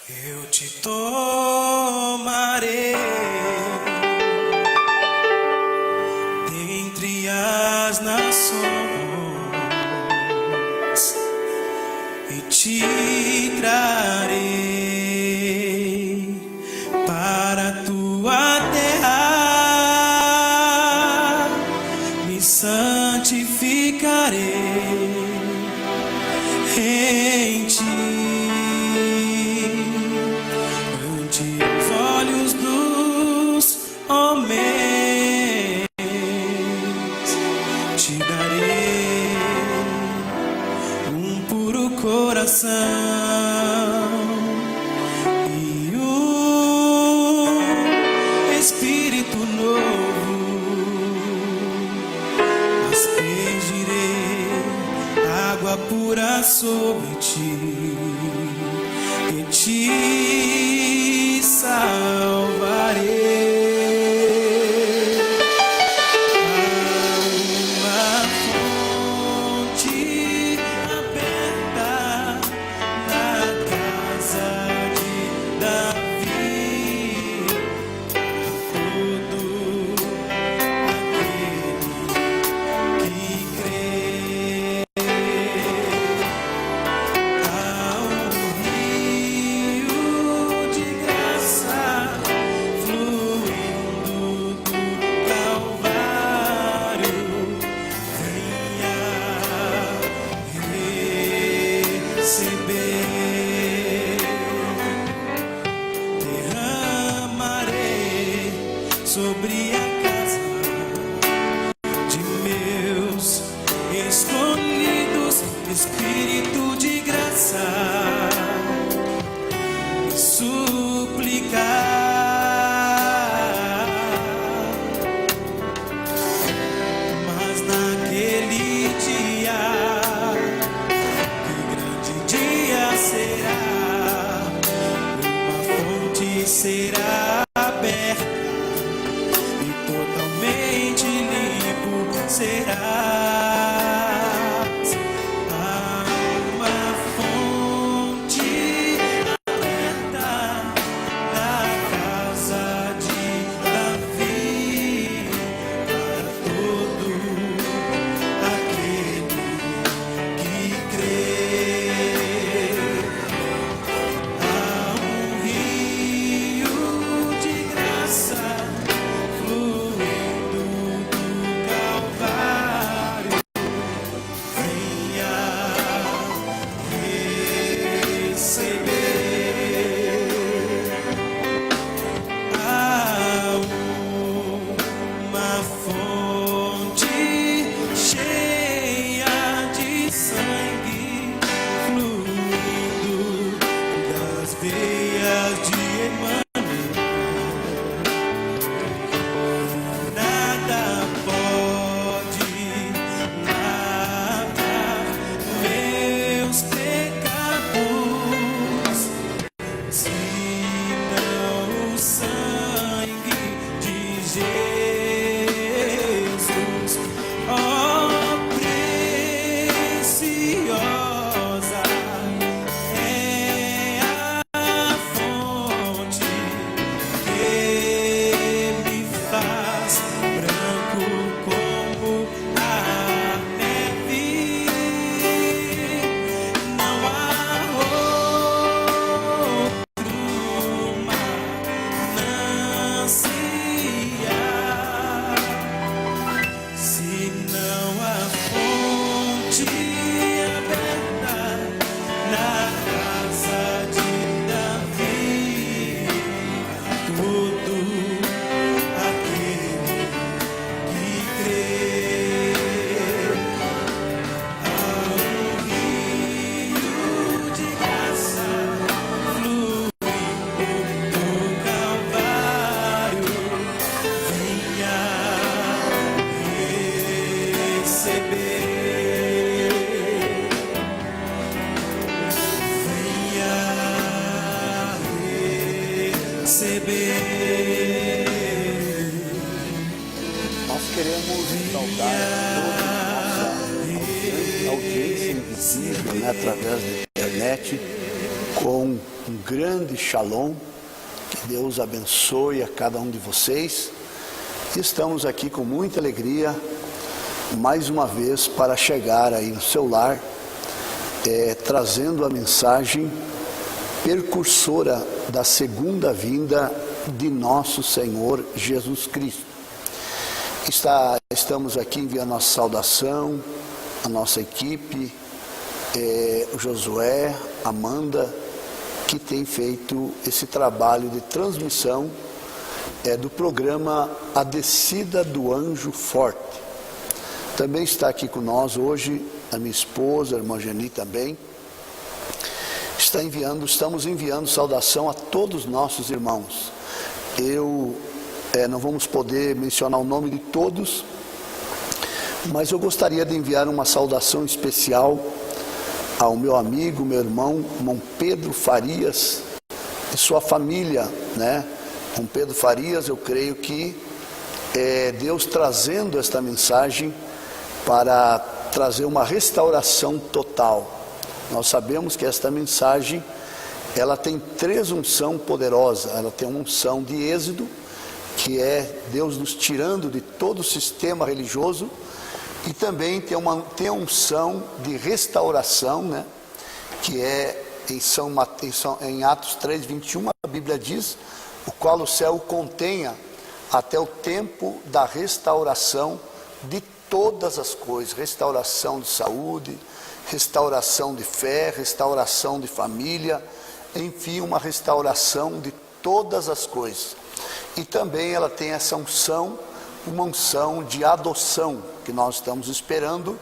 Eu te tomarei dentre as nações e te trarei para a tua terra, me santificarei em ti. Homens, te darei um puro coração e um espírito novo. Aspergirei água pura sobre ti e te salvarei. Derramarei sobre a casa de meus escolhidos, espírito de graça, e suplicar. Mas naquele dia, que grande dia será, será aberta e totalmente limpo serás. Há uma fonte aberta na casa de Davi para todo aquele que crê. Nós queremos saudar toda a nossa audiência invisível, através da internet, com um grande shalom. Que Deus abençoe a cada um de vocês. Estamos aqui com muita alegria, mais uma vez, para chegar aí no seu lar, trazendo a mensagem precursora da segunda vinda de nosso Senhor Jesus Cristo. Estamos aqui enviando nossa saudação, a nossa equipe, o Josué, Amanda, que tem feito esse trabalho de transmissão do programa A Descida do Anjo Forte. Também está aqui com nós hoje a minha esposa, a irmã Geni também. Estamos enviando saudação a todos os nossos irmãos. Não vamos poder mencionar o nome de todos, mas eu gostaria de enviar uma saudação especial ao meu amigo, meu irmão Pedro Farias e sua família, né? Pedro Farias, eu creio que Deus trazendo esta mensagem para trazer uma restauração total. Nós sabemos que esta mensagem, ela tem três unções poderosas. Ela tem uma unção de êxodo, que é Deus nos tirando de todo o sistema religioso, e também tem a unção de restauração, né? Que é em Atos 3:21, a Bíblia diz, o qual o céu contenha até o tempo da restauração de todas as coisas, restauração de saúde, restauração de fé, restauração de família, enfim, uma restauração de todas as coisas. E também ela tem essa unção, uma unção de adoção, que nós estamos esperando.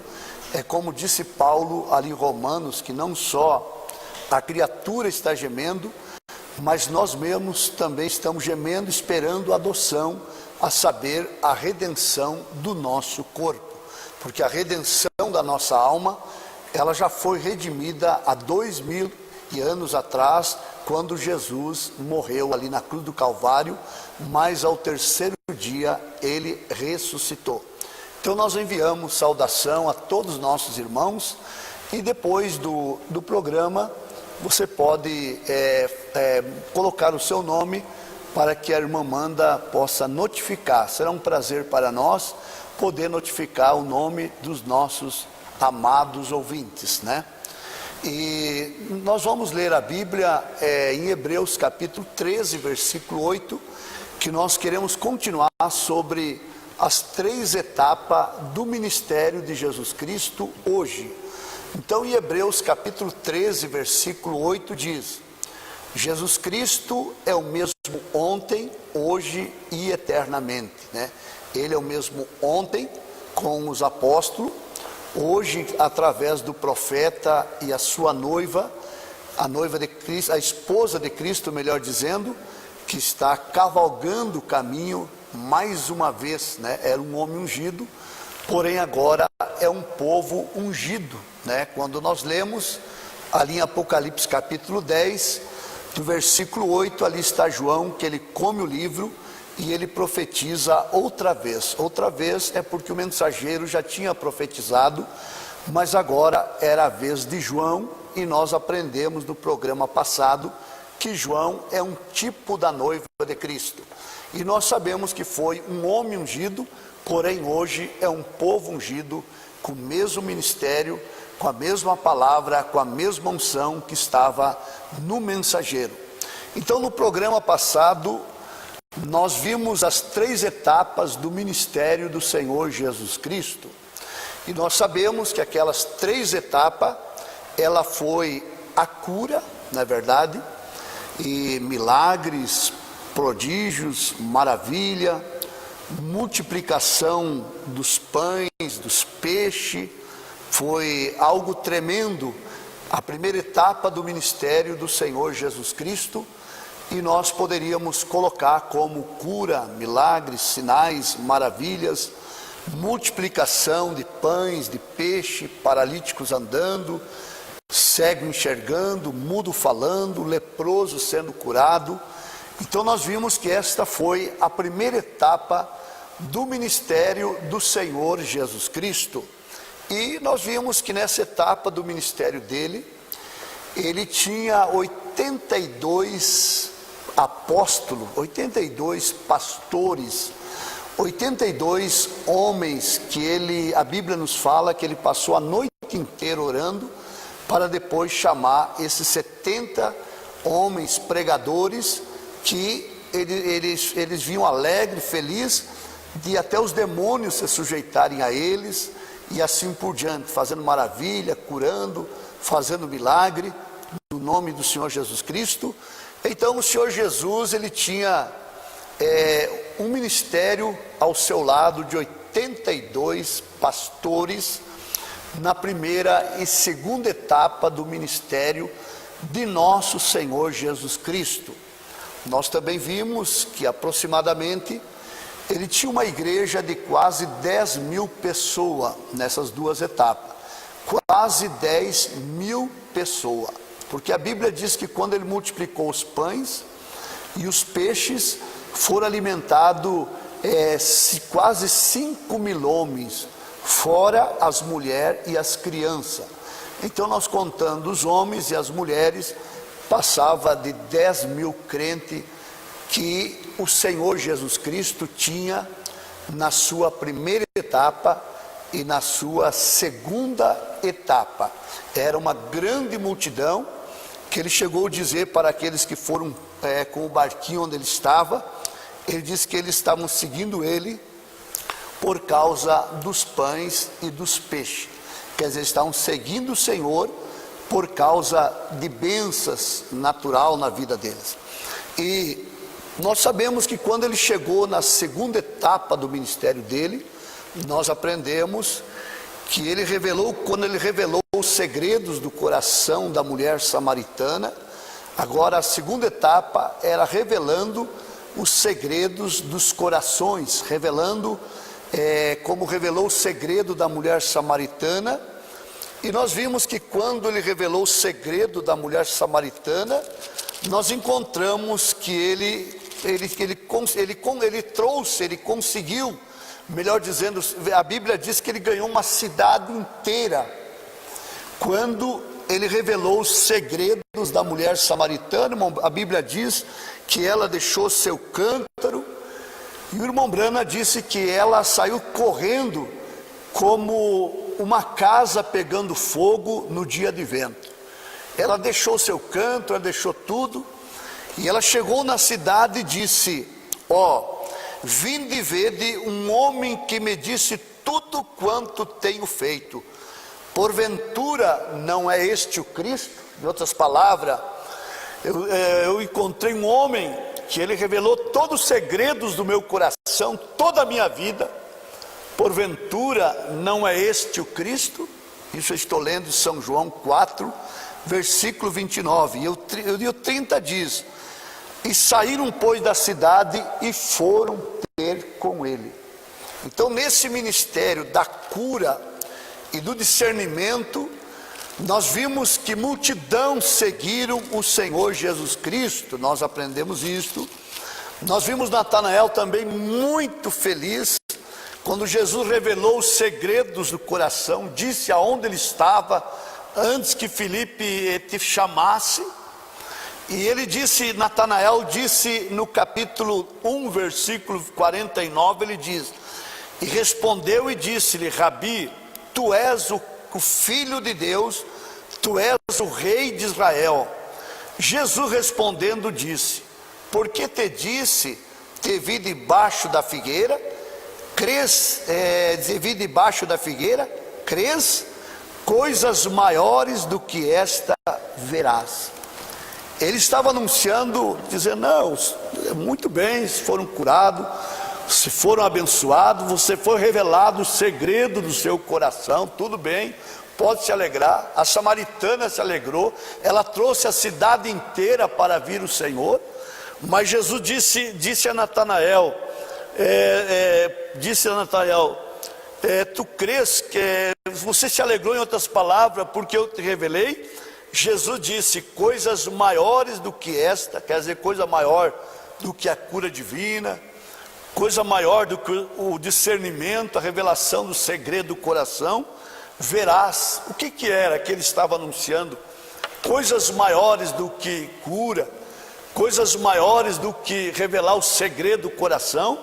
É como disse Paulo ali em Romanos, que não só a criatura está gemendo, mas nós mesmos também estamos gemendo, esperando a adoção, a saber, a redenção do nosso corpo. Porque a redenção da nossa alma, ela já foi redimida há 2000 anos atrás, quando Jesus morreu ali na cruz do Calvário, mas ao terceiro dia ele ressuscitou. Então nós enviamos saudação a todos os nossos irmãos, e depois do programa você pode colocar o seu nome para que a irmã Amanda possa notificar. Será um prazer para nós poder notificar o nome dos nossos amados ouvintes, né? E nós vamos ler a Bíblia em Hebreus capítulo 13, versículo 8, que nós queremos continuar sobre as três etapas do ministério de Jesus Cristo hoje. Então, em Hebreus capítulo 13, versículo 8 diz: Jesus Cristo é o mesmo ontem, hoje e eternamente, né? Ele é o mesmo ontem com os apóstolos, hoje através do profeta e a sua noiva, a noiva de Cristo, a esposa de Cristo, melhor dizendo, que está cavalgando o caminho mais uma vez, né? Era um homem ungido, porém agora é um povo ungido, né? Quando nós lemos ali em Apocalipse capítulo 10, do versículo 8, ali está João, que ele come o livro e ele profetiza outra vez. Outra vez é porque o mensageiro já tinha profetizado, mas agora era a vez de João, e nós aprendemos no programa passado que João é um tipo da noiva de Cristo. E nós sabemos que foi um homem ungido, porém hoje é um povo ungido, com o mesmo ministério, com a mesma palavra, com a mesma unção que estava no mensageiro. Então, no programa passado, nós vimos as três etapas do ministério do Senhor Jesus Cristo. E nós sabemos que aquelas três etapas, ela foi a cura, na verdade, e milagres, prodígios, maravilha, multiplicação dos pães, dos peixes, foi algo tremendo, a primeira etapa do ministério do Senhor Jesus Cristo, e nós poderíamos colocar como cura, milagres, sinais, maravilhas, multiplicação de pães, de peixe, paralíticos andando, cego enxergando, mudo falando, leproso sendo curado. Então nós vimos que esta foi a primeira etapa do ministério do Senhor Jesus Cristo. E nós vimos que nessa etapa do ministério dele, ele tinha 82 apóstolos, 82 pastores, 82 homens que a Bíblia nos fala que ele passou a noite inteira orando, para depois chamar esses 70 homens pregadores que eles vinham alegres, felizes, de até os demônios se sujeitarem a eles, e assim por diante, fazendo maravilha, curando, fazendo milagre, no nome do Senhor Jesus Cristo. Então o Senhor Jesus, ele tinha um ministério ao seu lado de 82 pastores, na primeira e segunda etapa do ministério de nosso Senhor Jesus Cristo. Nós também vimos que aproximadamente ele tinha uma igreja de quase 10 mil pessoas nessas duas etapas, quase 10 mil pessoas, porque a Bíblia diz que quando ele multiplicou os pães e os peixes, foram alimentados quase 5 mil homens, fora as mulheres e as crianças. Então nós contando os homens e as mulheres, passava de 10 mil crentes que o Senhor Jesus Cristo tinha na sua primeira etapa e na sua segunda etapa. Era uma grande multidão, que ele chegou a dizer para aqueles que foram com o barquinho onde ele estava, ele disse que eles estavam seguindo ele por causa dos pães e dos peixes. Quer dizer, estavam seguindo o Senhor por causa de bênçãos natural na vida deles. E nós sabemos que quando ele chegou na segunda etapa do ministério dele, nós aprendemos que ele revelou, quando ele revelou os segredos do coração da mulher samaritana, agora a segunda etapa era revelando os segredos dos corações, revelando como revelou o segredo da mulher samaritana. E nós vimos que quando ele revelou o segredo da mulher samaritana, nós encontramos que ele conseguiu, melhor dizendo, a Bíblia diz que ele ganhou uma cidade inteira, quando ele revelou os segredos da mulher samaritana. A Bíblia diz que ela deixou seu cântaro, e o irmão Brana disse que ela saiu correndo como uma casa pegando fogo no dia de vento. Ela deixou seu cântaro, ela deixou tudo, e ela chegou na cidade e disse: vinde vede um homem que me disse tudo quanto tenho feito. Porventura não é este o Cristo? Em outras palavras, eu encontrei um homem que ele revelou todos os segredos do meu coração, toda a minha vida. Porventura não é este o Cristo? Isso eu estou lendo em São João 4, versículo 29. E o 30 diz: e saíram, pois, da cidade e foram ter com ele. Então, nesse ministério da cura e do discernimento, nós vimos que multidão seguiram o Senhor Jesus Cristo. Nós aprendemos isto. Nós vimos Natanael também muito feliz quando Jesus revelou os segredos do coração, disse aonde ele estava antes que Filipe te chamasse. E ele disse, Natanael disse no capítulo 1, versículo 49, ele diz: e respondeu e disse-lhe: Rabi, tu és o Filho de Deus, tu és o Rei de Israel. Jesus respondendo disse: por que te disse, te vi debaixo da figueira? Crês, te vi debaixo da figueira? Crês? Coisas maiores do que esta verás. Ele estava anunciando, dizendo: não, muito bem, se foram curados, se foram abençoados, você foi revelado o segredo do seu coração, tudo bem, pode se alegrar. A samaritana se alegrou, ela trouxe a cidade inteira para vir o Senhor. Mas Jesus disse a Natanael, tu crês que você se alegrou, em outras palavras, porque eu te revelei? Jesus disse: coisas maiores do que esta, quer dizer, coisa maior do que a cura divina, coisa maior do que o discernimento, a revelação do segredo do coração, verás. O que era que ele estava anunciando? coisas maiores do que cura, coisas maiores do que revelar o segredo do coração.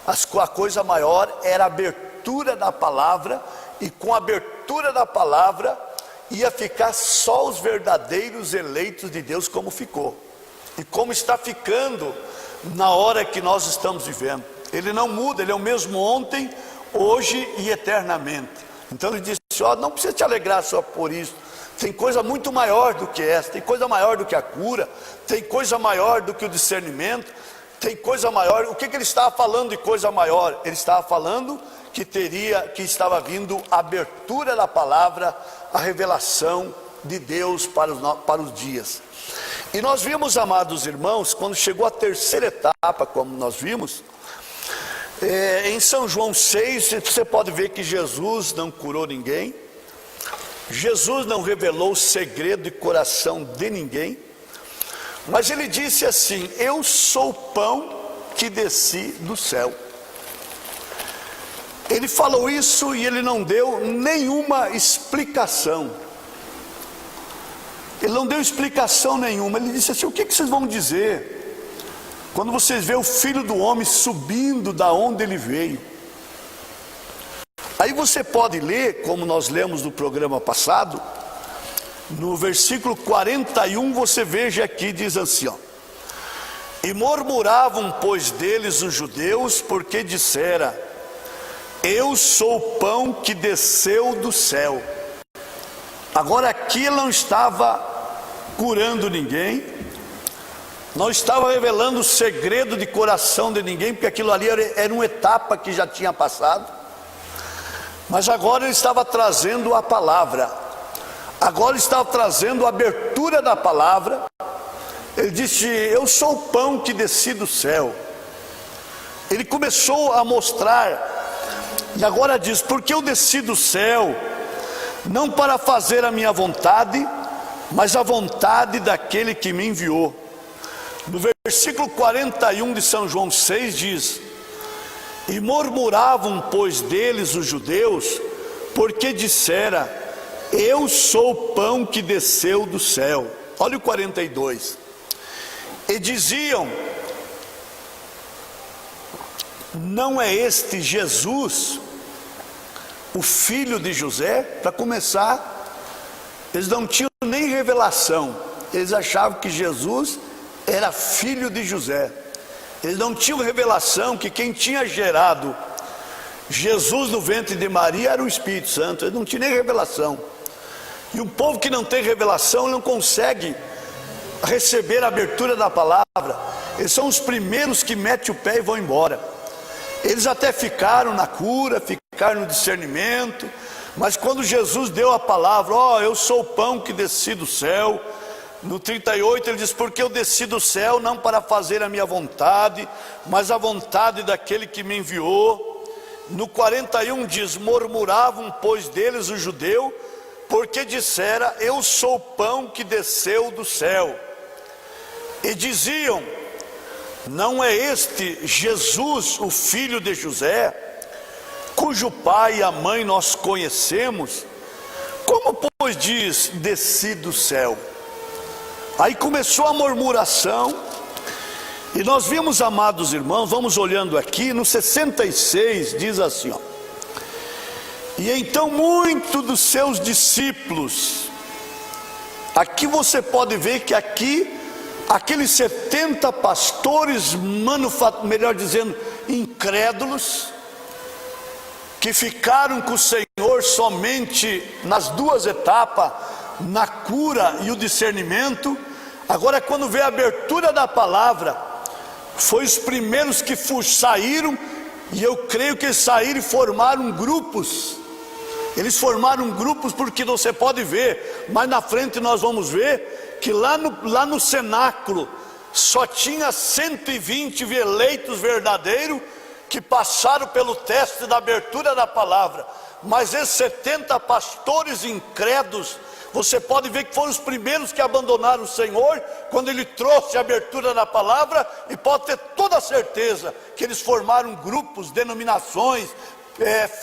A coisa maior era a abertura da palavra, e com a abertura da palavra ia ficar só os verdadeiros eleitos de Deus, como ficou e como está ficando na hora que nós estamos vivendo. Ele não muda, ele é o mesmo ontem, hoje e eternamente. Então ele disse: ó, não precisa te alegrar só por isso, tem coisa muito maior do que essa, tem coisa maior do que a cura, tem coisa maior do que o discernimento, tem coisa maior. O que ele estava falando de coisa maior? Ele estava falando que estava vindo a abertura da palavra, a revelação de Deus para os dias. E nós vimos, amados irmãos, quando chegou a terceira etapa, como nós vimos, em São João 6, você pode ver que Jesus não curou ninguém, Jesus não revelou o segredo de coração de ninguém, mas ele disse assim: eu sou o pão que desci do céu. Ele falou isso e ele não deu nenhuma explicação. Ele não deu explicação nenhuma. Ele disse assim: o que vocês vão dizer quando vocês vê o Filho do Homem subindo da onde ele veio? Aí você pode ler, como nós lemos no programa passado, no versículo 41, você veja aqui, diz assim, ó: e murmuravam, pois, deles os judeus, porque dissera: eu sou o pão que desceu do céu. Agora aqui ele não estava curando ninguém, não estava revelando o segredo de coração de ninguém, porque aquilo ali era uma etapa que já tinha passado. Mas agora ele estava trazendo a palavra, agora ele estava trazendo a abertura da palavra. Ele disse: eu sou o pão que desci do céu. Ele começou a mostrar, e agora diz: porque eu desci do céu, não para fazer a minha vontade, mas a vontade daquele que me enviou. No versículo 41 de São João 6 diz: e murmuravam, pois, deles os judeus, porque dissera: eu sou o pão que desceu do céu. Olha o 42. E diziam: não é este Jesus, o filho de José? Para começar, eles não tinham nem revelação, eles achavam que Jesus era filho de José. Eles não tinham revelação que quem tinha gerado Jesus no ventre de Maria era o Espírito Santo. Eles não tinham nem revelação. E um povo que não tem revelação não consegue receber a abertura da palavra. Eles são os primeiros que metem o pé e vão embora. Eles até ficaram na cura, ficaram no discernimento, mas quando Jesus deu a palavra: ó, eu sou o pão que desci do céu. No 38 ele diz: porque eu desci do céu não para fazer a minha vontade, mas a vontade daquele que me enviou. No 41 diz: murmuravam, pois, deles o judeu, porque dissera: eu sou o pão que desceu do céu. E diziam: não é este Jesus, o filho de José, cujo pai e a mãe nós conhecemos? Como, pois, diz: desci do céu? Aí começou a murmuração, e nós vimos, amados irmãos, vamos olhando aqui, no 66 diz assim, ó: e então muitos dos seus discípulos. Aqui você pode ver que aqui, aqueles 70 pastores, melhor dizendo, incrédulos, que ficaram com o Senhor somente nas duas etapas, na cura e o discernimento, agora quando vê a abertura da palavra, foi os primeiros que saíram, e eu creio que eles saíram e formaram grupos. Eles formaram grupos, porque você pode ver, mas na frente nós vamos ver, que lá no cenáculo, só tinha 120 eleitos verdadeiros, que passaram pelo teste da abertura da palavra. Mas esses 70 pastores incrédulos, você pode ver que foram os primeiros que abandonaram o Senhor, quando Ele trouxe a abertura da palavra, e pode ter toda a certeza, que eles formaram grupos, denominações,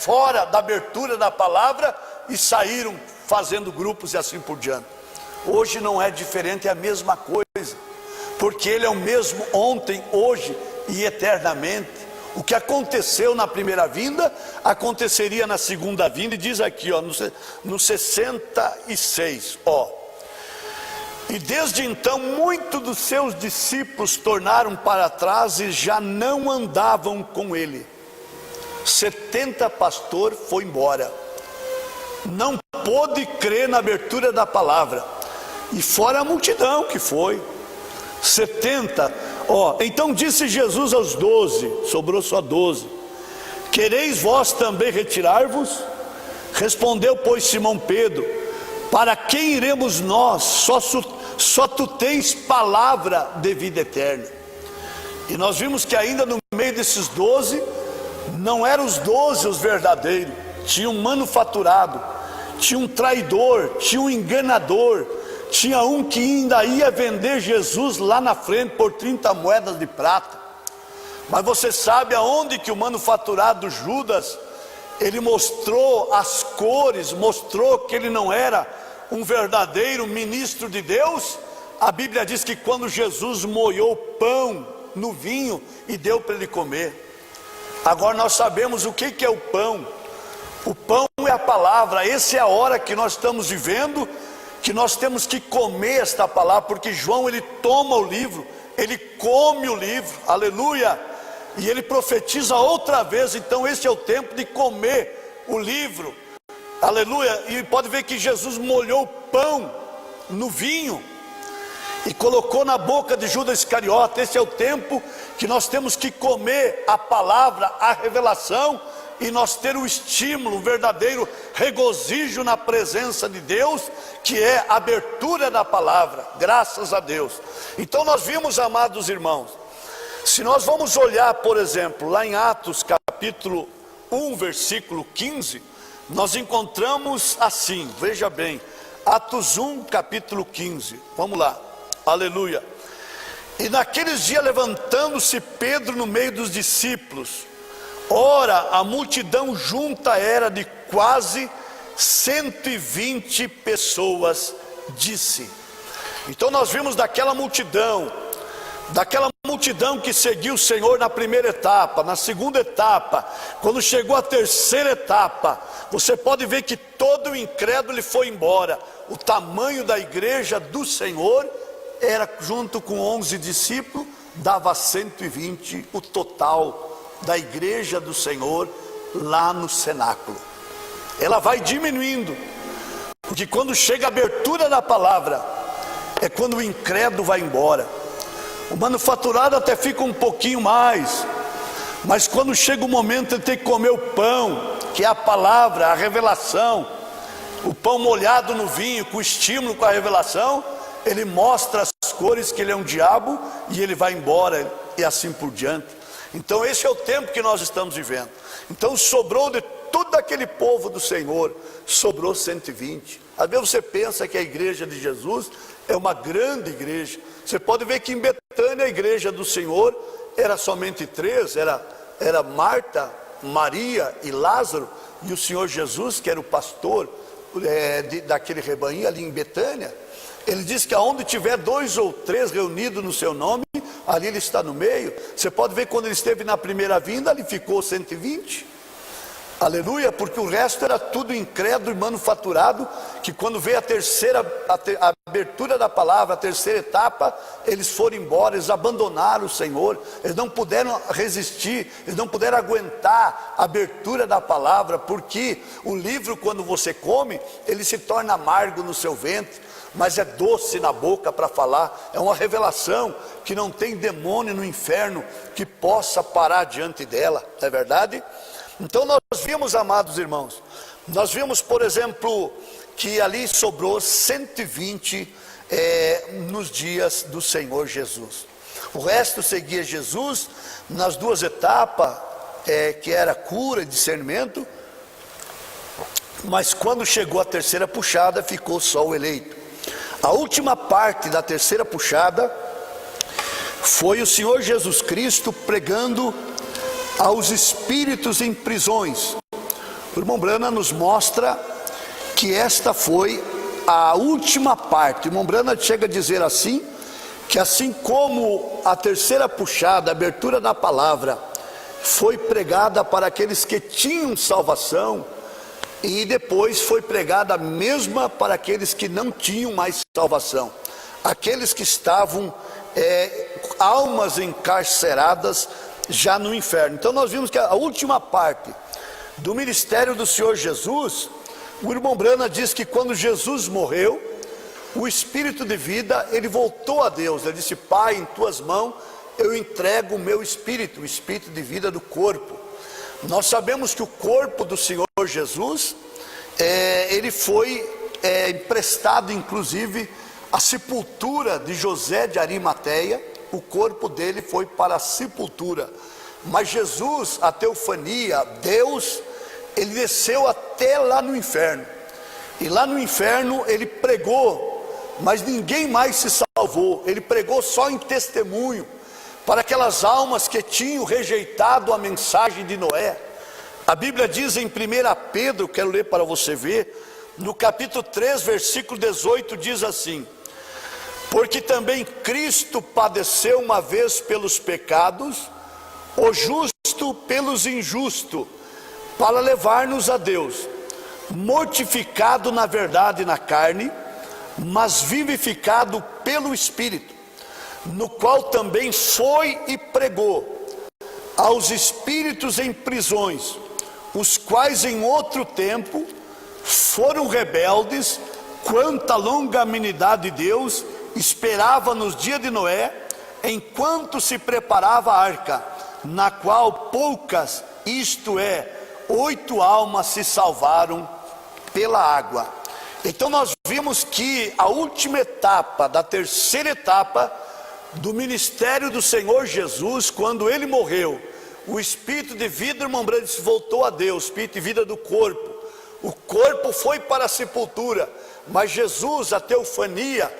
fora da abertura da palavra, e saíram fazendo grupos e assim por diante. Hoje não é diferente, é a mesma coisa, porque Ele é o mesmo ontem, hoje e eternamente. O que aconteceu na primeira vinda, aconteceria na segunda vinda. E diz aqui, ó, no 66, ó: e desde então muitos dos seus discípulos tornaram para trás e já não andavam com Ele. 70 pastores foi embora, não pôde crer na abertura da palavra, e fora a multidão que foi, 70, ó. Então disse Jesus aos 12, sobrou só 12: quereis vós também retirar-vos? Respondeu, pois, Simão Pedro: para quem iremos nós? Só tu tens palavra de vida eterna. E nós vimos que ainda no meio desses 12, não eram os 12 os verdadeiros, tinha um manufaturado, tinha um traidor, tinha um enganador, tinha um que ainda ia vender Jesus lá na frente por 30 moedas de prata. Mas você sabe aonde que o manufaturado Judas, ele mostrou as cores, mostrou que ele não era um verdadeiro ministro de Deus? A Bíblia diz que quando Jesus molhou pão no vinho e deu para ele comer. Agora nós sabemos o que é o pão. O pão é a palavra. Essa é a hora que nós estamos vivendo, que nós temos que comer esta palavra, porque João, ele toma o livro, ele come o livro, aleluia, e ele profetiza outra vez. Então esse é o tempo de comer o livro, aleluia. E pode ver que Jesus molhou o pão no vinho e colocou na boca de Judas Iscariote. Esse é o tempo que nós temos que comer a palavra, a revelação, e nós ter o estímulo, o verdadeiro regozijo na presença de Deus, que é a abertura da palavra, graças a Deus. Então nós vimos, amados irmãos, se nós vamos olhar, por exemplo, lá em Atos capítulo 1, versículo 15, nós encontramos assim, veja bem, Atos 1, capítulo 15, vamos lá, aleluia. E naqueles dias, levantando-se Pedro no meio dos discípulos, ora, a multidão junta era de quase 120 pessoas, disse. Então nós vimos daquela multidão que seguiu o Senhor na primeira etapa, na segunda etapa, quando chegou a terceira etapa, você pode ver que todo o incrédulo ele foi embora. O tamanho da igreja do Senhor era, junto com 11 discípulos, dava 120, o total da igreja do Senhor lá no cenáculo. Ela vai diminuindo, porque quando chega a abertura da palavra, é quando o incrédulo vai embora. O manufaturado até fica um pouquinho mais, mas quando chega o momento de ter que comer o pão, que é a palavra, a revelação, o pão molhado no vinho, com estímulo, com a revelação, ele mostra as cores que ele é um diabo e ele vai embora, e assim por diante. Então esse é o tempo que nós estamos vivendo. Então sobrou de todo aquele povo do Senhor, sobrou 120. Às vezes você pensa que a igreja de Jesus é uma grande igreja. Você pode ver que em Betânia a igreja do Senhor era somente 3, era Marta, Maria e Lázaro, e o Senhor Jesus, que era o pastor daquele rebanho ali em Betânia. Ele diz que aonde tiver 2 ou 3 reunidos no seu nome, ali ele está no meio. Você pode ver quando ele esteve na primeira vinda, ali ficou 120, aleluia, porque o resto era tudo incrédulo e manufaturado, que quando veio a abertura da palavra, a terceira etapa, eles foram embora, eles abandonaram o Senhor, eles não puderam resistir, eles não puderam aguentar a abertura da palavra, porque o livro, quando você come, ele se torna amargo no seu ventre, mas é doce na boca para falar. É uma revelação que não tem demônio no inferno que possa parar diante dela, não é verdade? Então nós vimos, amados irmãos, nós vimos, por exemplo, que ali sobrou 120 nos dias do Senhor Jesus. O resto seguia Jesus nas 2 etapas, que era cura e discernimento, mas quando chegou a terceira puxada, ficou só o eleito. A última parte da terceira puxada foi o Senhor Jesus Cristo pregando aos espíritos em prisões. O irmão Branham nos mostra que esta foi a última parte. O irmão Branham chega a dizer assim, que assim como a terceira puxada, a abertura da palavra, foi pregada para aqueles que tinham salvação, e depois foi pregada a mesma para aqueles que não tinham mais salvação, aqueles que estavam almas encarceradas já no inferno. Então nós vimos que a última parte do ministério do Senhor Jesus, o irmão Branham diz que quando Jesus morreu, o espírito de vida, ele voltou a Deus. Ele disse: Pai, em tuas mãos eu entrego o meu espírito, o espírito de vida do corpo. Nós sabemos que o corpo do Senhor Jesus, ele foi emprestado, inclusive, à sepultura de José de Arimateia. O corpo dele foi para a sepultura. Mas Jesus, a teofania, Deus, ele desceu até lá no inferno. E lá no inferno ele pregou, mas ninguém mais se salvou. Ele pregou só em testemunho para aquelas almas que tinham rejeitado a mensagem de Noé. A Bíblia diz em 1 Pedro, quero ler para você ver, no capítulo 3, versículo 18, diz assim: porque também Cristo padeceu uma vez pelos pecados, o justo pelos injustos, para levar-nos a Deus, mortificado na verdade na carne, mas vivificado pelo Espírito, no qual também foi e pregou aos espíritos em prisões, os quais em outro tempo foram rebeldes quanto à longanimidade de Deus esperava nos dias de Noé, enquanto se preparava a arca, na qual poucas, isto é, 8 almas se salvaram pela água. Então nós vimos que a última etapa, da terceira etapa do ministério do Senhor Jesus, quando ele morreu, o espírito de vida, irmão Branham, voltou a Deus, o espírito de vida do corpo. O corpo foi para a sepultura, mas Jesus, a teofania,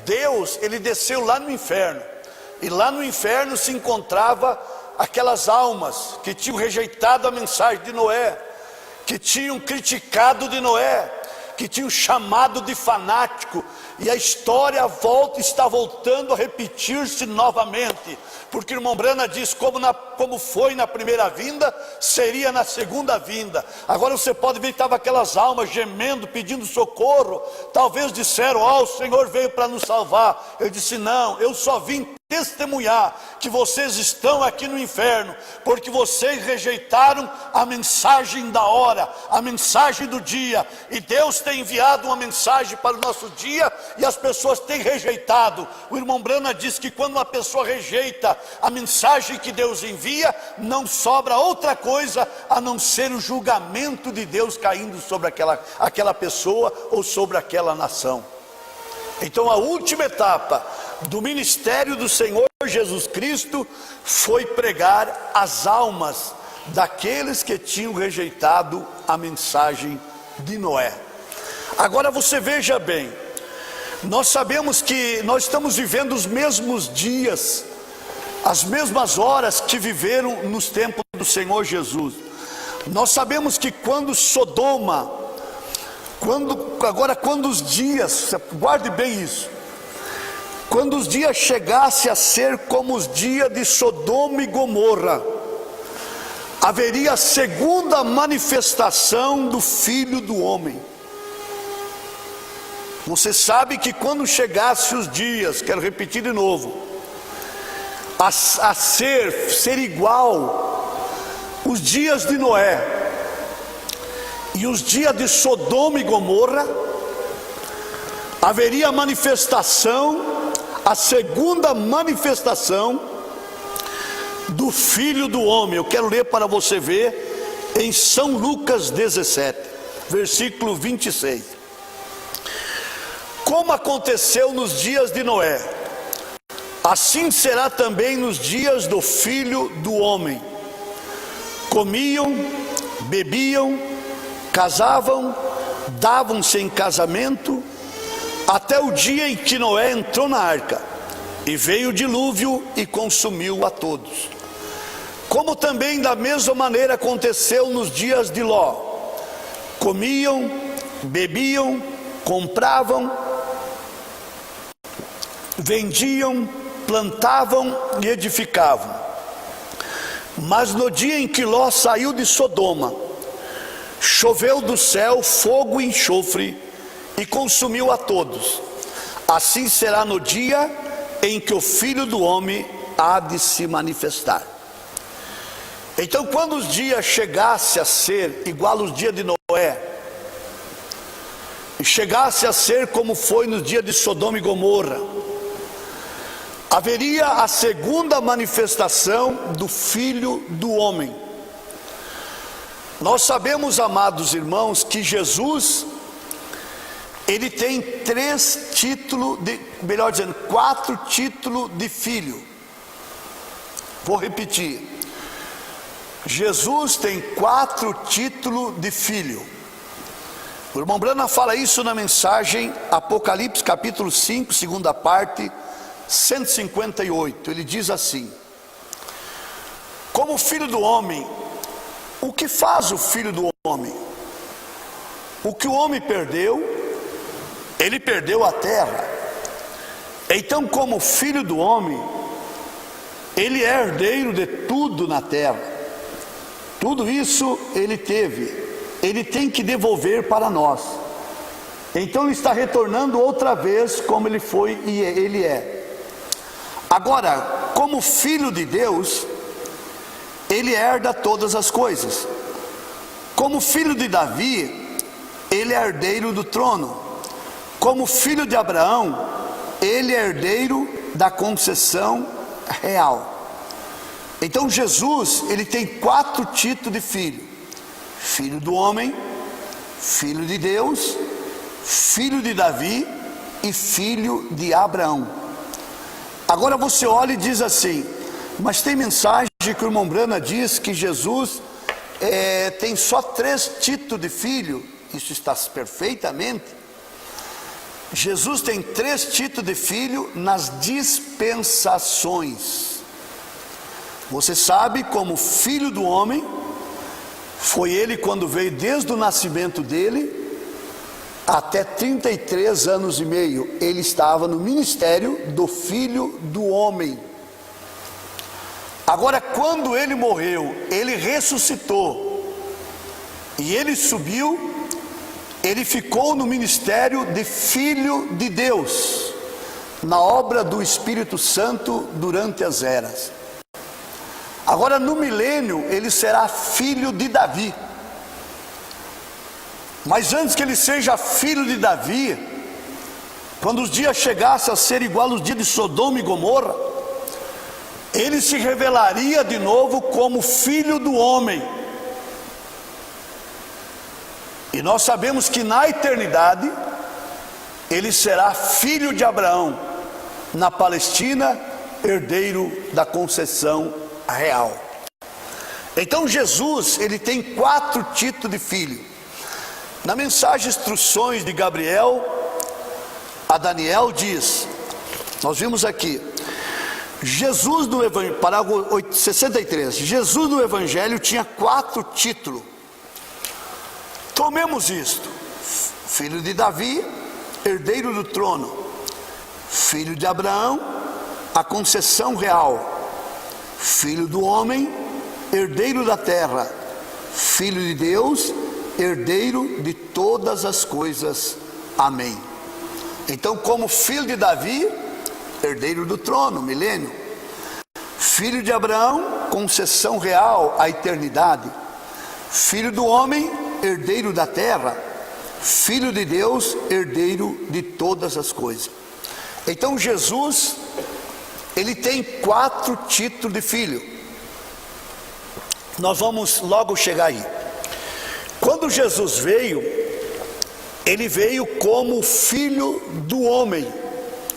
Deus, ele desceu lá no inferno. E lá no inferno se encontrava aquelas almas que tinham rejeitado a mensagem de Noé, que tinham criticado de Noé, que tinham chamado de fanático. E a história está voltando a repetir-se novamente, porque o irmão Branham diz: como foi na primeira vinda, seria na segunda vinda. Agora você pode ver que estavam aquelas almas gemendo, pedindo socorro. Talvez disseram: o Senhor veio para nos salvar. Eu disse: não, eu só vim testemunhar que vocês estão aqui no inferno, porque vocês rejeitaram a mensagem da hora, a mensagem do dia. E Deus tem enviado uma mensagem para o nosso dia, e as pessoas têm rejeitado. O irmão Branham diz que quando uma pessoa rejeita a mensagem que Deus envia, não sobra outra coisa a não ser o julgamento de Deus caindo sobre aquela pessoa ou sobre aquela nação. Então a última etapa do ministério do Senhor Jesus Cristo foi pregar as almas daqueles que tinham rejeitado a mensagem de Noé. Agora você veja bem, nós sabemos que nós estamos vivendo os mesmos dias, as mesmas horas que viveram nos tempos do Senhor Jesus. Nós sabemos que quando Sodoma, quando os dias, guarde bem isso, quando os dias chegassem a ser como os dias de Sodoma e Gomorra, haveria a segunda manifestação do Filho do Homem. Você sabe que quando chegassem os dias, quero repetir de novo, a ser igual os dias de Noé e os dias de Sodoma e Gomorra, haveria a manifestação, a segunda manifestação do Filho do Homem. Eu quero ler para você ver em São Lucas 17, versículo 26. Como aconteceu nos dias de Noé, assim será também nos dias do Filho do Homem. Comiam, bebiam, casavam, davam-se em casamento, até o dia em que Noé entrou na arca, e veio o dilúvio e consumiu a todos. Como também da mesma maneira aconteceu nos dias de Ló. Comiam, bebiam, compravam, vendiam, plantavam e edificavam. Mas no dia em que Ló saiu de Sodoma, choveu do céu fogo e enxofre e consumiu a todos. Assim será no dia em que o Filho do Homem há de se manifestar. Então, quando os dias chegasse a ser igual aos dias de Noé, e chegasse a ser como foi nos dias de Sodoma e Gomorra, haveria a segunda manifestação do Filho do Homem. Nós sabemos, amados irmãos, que Jesus, ele tem quatro títulos de filho. Vou repetir. Jesus tem 4 títulos de filho. O irmão Branham fala isso na mensagem Apocalipse capítulo 5, segunda parte, 158. Ele diz assim: como filho do homem, o que faz o filho do homem? O que o homem perdeu, ele perdeu a terra. Então, como filho do homem, ele é herdeiro de tudo na terra. Tudo isso ele teve, ele tem que devolver para nós. Então ele está retornando outra vez como ele foi e ele é. Agora, como filho de Deus, ele herda todas as coisas. Como filho de Davi, ele é herdeiro do trono. Como filho de Abraão, ele é herdeiro da concessão real. Então Jesus, ele tem 4 títulos de filho: filho do homem, filho de Deus, filho de Davi e filho de Abraão. Agora você olha e diz assim: mas tem mensagem que o irmão Branham diz que Jesus tem só 3 títulos de filho. Isso está perfeitamente. Jesus tem 3 títulos de filho nas dispensações. Você sabe, como filho do homem, foi ele quando veio desde o nascimento dele até 33 anos e meio. Ele estava no ministério do Filho do Homem. Agora, quando ele morreu, ele ressuscitou e ele subiu. Ele ficou no ministério de Filho de Deus, na obra do Espírito Santo durante as eras. Agora, no milênio, ele será filho de Davi. Mas antes que ele seja filho de Davi, quando os dias chegassem a ser igual aos dias de Sodoma e Gomorra, ele se revelaria de novo como filho do homem. E nós sabemos que na eternidade, ele será filho de Abraão, na Palestina, herdeiro da concessão real. Então Jesus, ele tem 4 títulos de filho. Na mensagem Instruções de Gabriel a Daniel diz, nós vimos aqui, Jesus no Evangelho, parágrafo 63, Jesus no Evangelho tinha 4 títulos. Tomemos isto: filho de Davi, herdeiro do trono; filho de Abraão, a concessão real; filho do homem, herdeiro da terra; filho de Deus, herdeiro de todas as coisas. Amém. Então, como filho de Davi, herdeiro do trono, milênio; filho de Abraão, concessão real, a eternidade; filho do homem, herdeiro da terra; filho de Deus, herdeiro de todas as coisas. Então Jesus, ele tem 4 títulos de filho. Nós vamos logo chegar aí. Quando Jesus veio, ele veio como filho do homem,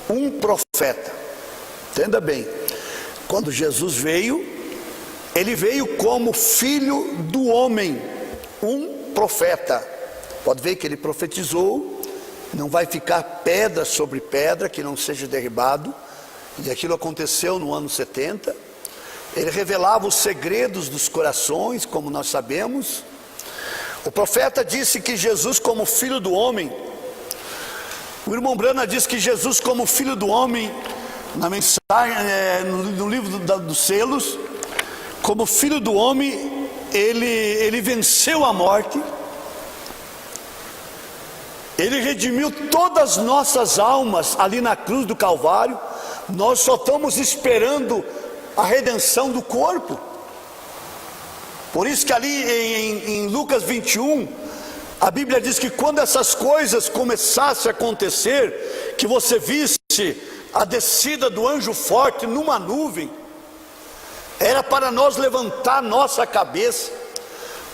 um profeta. Entenda bem, quando Jesus veio, ele veio como filho do homem, um profeta. Pode ver que ele profetizou: não vai ficar pedra sobre pedra que não seja derribado. E aquilo aconteceu no ano 70. Ele revelava os segredos dos corações, como nós sabemos. O profeta disse que Jesus, como filho do homem, O irmão Brana diz que Jesus, como filho do homem, na mensagem, no livro dos selos, como filho do homem, ele venceu a morte, ele redimiu todas as nossas almas ali na cruz do Calvário. Nós só estamos esperando a redenção do corpo. Por isso que ali em Lucas 21, a Bíblia diz que quando essas coisas começassem a acontecer, que você visse a descida do anjo forte numa nuvem, era para nós levantar nossa cabeça,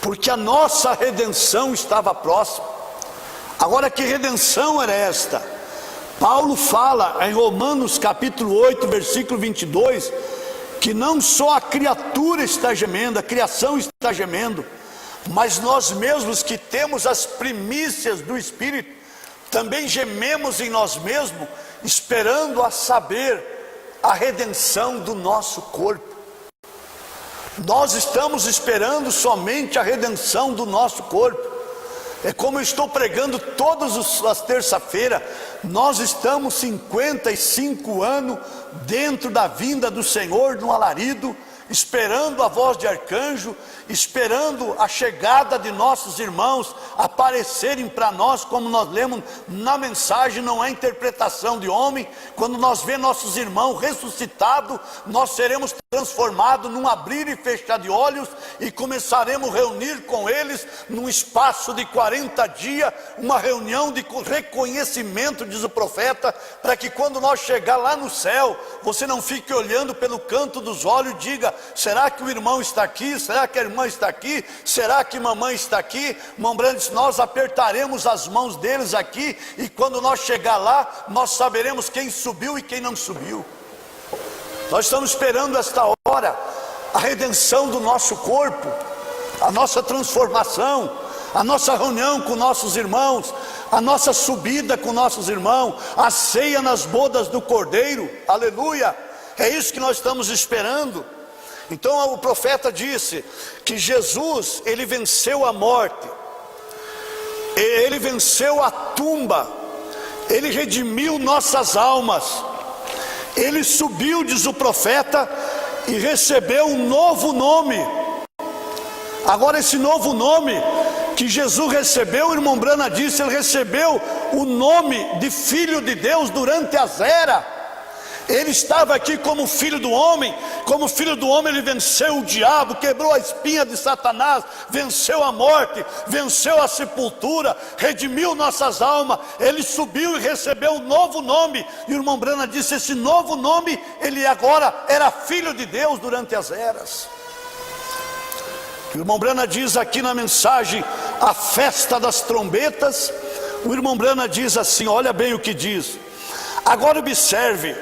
porque a nossa redenção estava próxima. Agora, que redenção era esta? Paulo fala em Romanos capítulo 8, versículo 22, que não só a criatura está gemendo, a criação está gemendo, mas nós mesmos que temos as primícias do Espírito, também gememos em nós mesmos, esperando a saber a redenção do nosso corpo. Nós estamos esperando somente a redenção do nosso corpo. É como eu estou pregando todas as terças-feiras, nós estamos 55 anos dentro da vinda do Senhor no alarido, esperando a voz de arcanjo, esperando a chegada de nossos irmãos aparecerem para nós, como nós lemos na mensagem, não é interpretação de homem. Quando nós vemos nossos irmãos ressuscitados, nós seremos transformados num abrir e fechar de olhos, e começaremos a reunir com eles num espaço de 40 dias, uma reunião de reconhecimento, diz o profeta, para que quando nós chegar lá no céu, você não fique olhando pelo canto dos olhos e diga: será que o irmão está aqui? Será que a irmã está aqui? Será que mamãe está aqui? Irmão Brandes, nós apertaremos as mãos deles aqui, e quando nós chegar lá, nós saberemos quem subiu e quem não subiu. Nós estamos esperando esta hora, a redenção do nosso corpo, a nossa transformação, a nossa reunião com nossos irmãos, a nossa subida com nossos irmãos, a ceia nas bodas do Cordeiro, aleluia. É isso que nós estamos esperando. Então o profeta disse que Jesus, ele venceu a morte, ele venceu a tumba, ele redimiu nossas almas, ele subiu, diz o profeta, e recebeu um novo nome. Agora, esse novo nome que Jesus recebeu, o irmão Brana disse, ele recebeu o nome de Filho de Deus durante as eras. Ele estava aqui como filho do homem. Como filho do homem, ele venceu o diabo, quebrou a espinha de Satanás, venceu a morte, venceu a sepultura, redimiu nossas almas. Ele subiu e recebeu um novo nome. E o irmão Brana disse, esse novo nome, ele agora era filho de Deus durante as eras. O irmão Brana diz aqui na mensagem, a festa das trombetas. O irmão Brana diz assim, olha bem o que diz. Agora observe,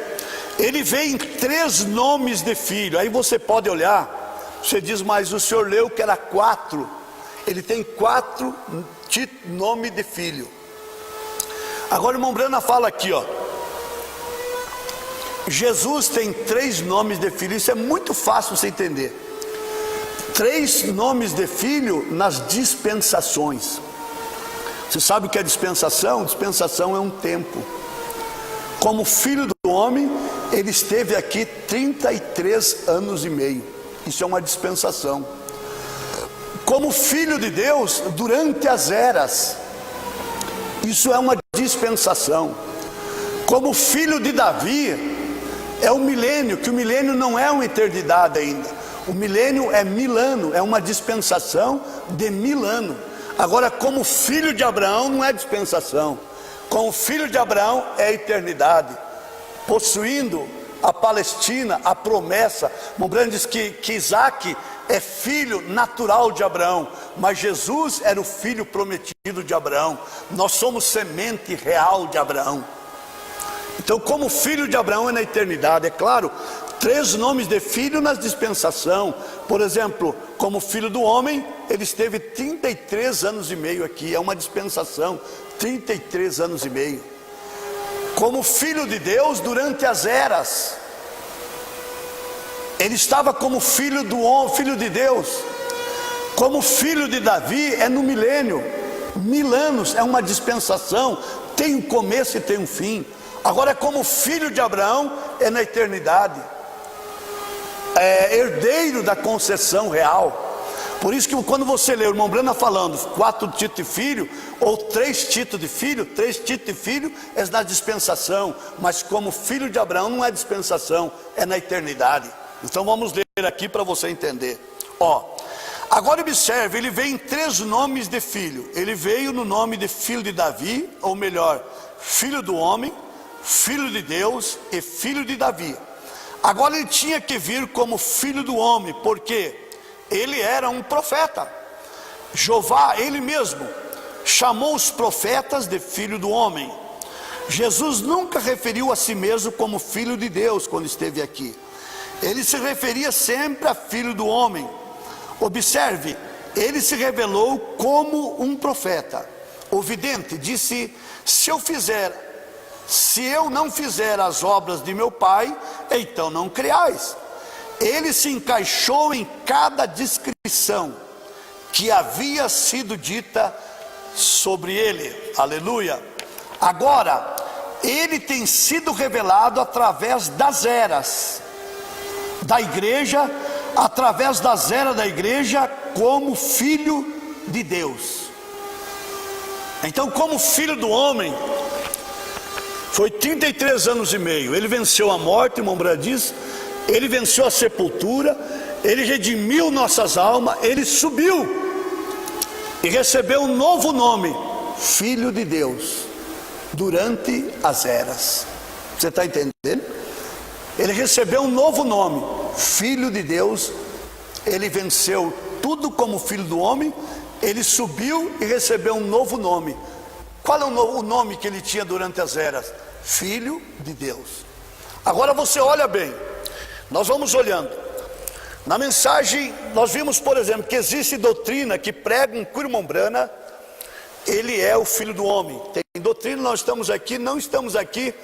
ele vem em 3 nomes de filho. Aí você pode olhar, você diz, mas o senhor leu que era 4. Ele tem 4 nomes de filho. Agora o irmão Brana fala aqui, ó, Jesus tem 3 nomes de filho. Isso é muito fácil você entender. 3 nomes de filho nas dispensações. Você sabe o que é dispensação? Dispensação é um tempo. Como filho do homem, ele esteve aqui 33 anos e meio. Isso é uma dispensação. Como filho de Deus, durante as eras. Isso é uma dispensação. Como filho de Davi, é o milênio, que o milênio não é uma eternidade ainda. O milênio é 1000 anos, é uma dispensação de 1000 anos. Agora, como filho de Abraão, não é dispensação. Com o filho de Abraão é a eternidade, possuindo a Palestina, a promessa. O Brando diz que Isaac é filho natural de Abraão, mas Jesus era o filho prometido de Abraão. Nós somos semente real de Abraão. Então, como filho de Abraão é na eternidade, é claro, 3 nomes de filho nas dispensação. Por exemplo, como filho do homem, ele esteve 33 anos e meio aqui, é uma dispensação, 33 anos e meio. Como filho de Deus durante as eras, ele estava como filho do homem, filho de Deus. Como filho de Davi é no milênio, 1000 anos é uma dispensação, tem um começo e tem um fim. Agora é como filho de Abraão, é na eternidade, é herdeiro da concessão real. Por isso que quando você lê o irmão Brana falando 4 títulos de filho, ou 3 títulos de filho, 3 títulos de filho é na dispensação, mas como filho de Abraão não é dispensação, é na eternidade. Então vamos ler aqui para você entender. Agora observe, ele veio em 3 nomes de filho. Ele veio no nome de filho de Davi, ou melhor, filho do homem, filho de Deus e filho de Davi. Agora ele tinha que vir como filho do homem, porque ele era um profeta. Jeová, ele mesmo, chamou os profetas de filho do homem. Jesus nunca referiu a si mesmo como filho de Deus quando esteve aqui. Ele se referia sempre a filho do homem. Observe, ele se revelou como um profeta. O vidente disse: se eu não fizer as obras de meu pai, então não creais. Ele se encaixou em cada descrição que havia sido dita sobre ele. Aleluia. Agora, ele tem sido revelado através das eras da igreja, através das eras da igreja, como filho de Deus. Então, como filho do homem, foi 33 anos e meio. Ele venceu a morte, irmão Brana diz. Ele venceu a sepultura, ele redimiu nossas almas, ele subiu e recebeu um novo nome, Filho de Deus, durante as eras. Você está entendendo? Ele recebeu um novo nome, Filho de Deus. Ele venceu tudo como filho do homem, ele subiu e recebeu um novo nome. Qual é o nome que ele tinha durante as eras? Filho de Deus. Agora você olha bem. Nós vamos olhando. Na mensagem, nós vimos, por exemplo, que existe doutrina que pregam que o irmão Brana, ele é o filho do homem. Tem doutrina, nós estamos aqui, não estamos aqui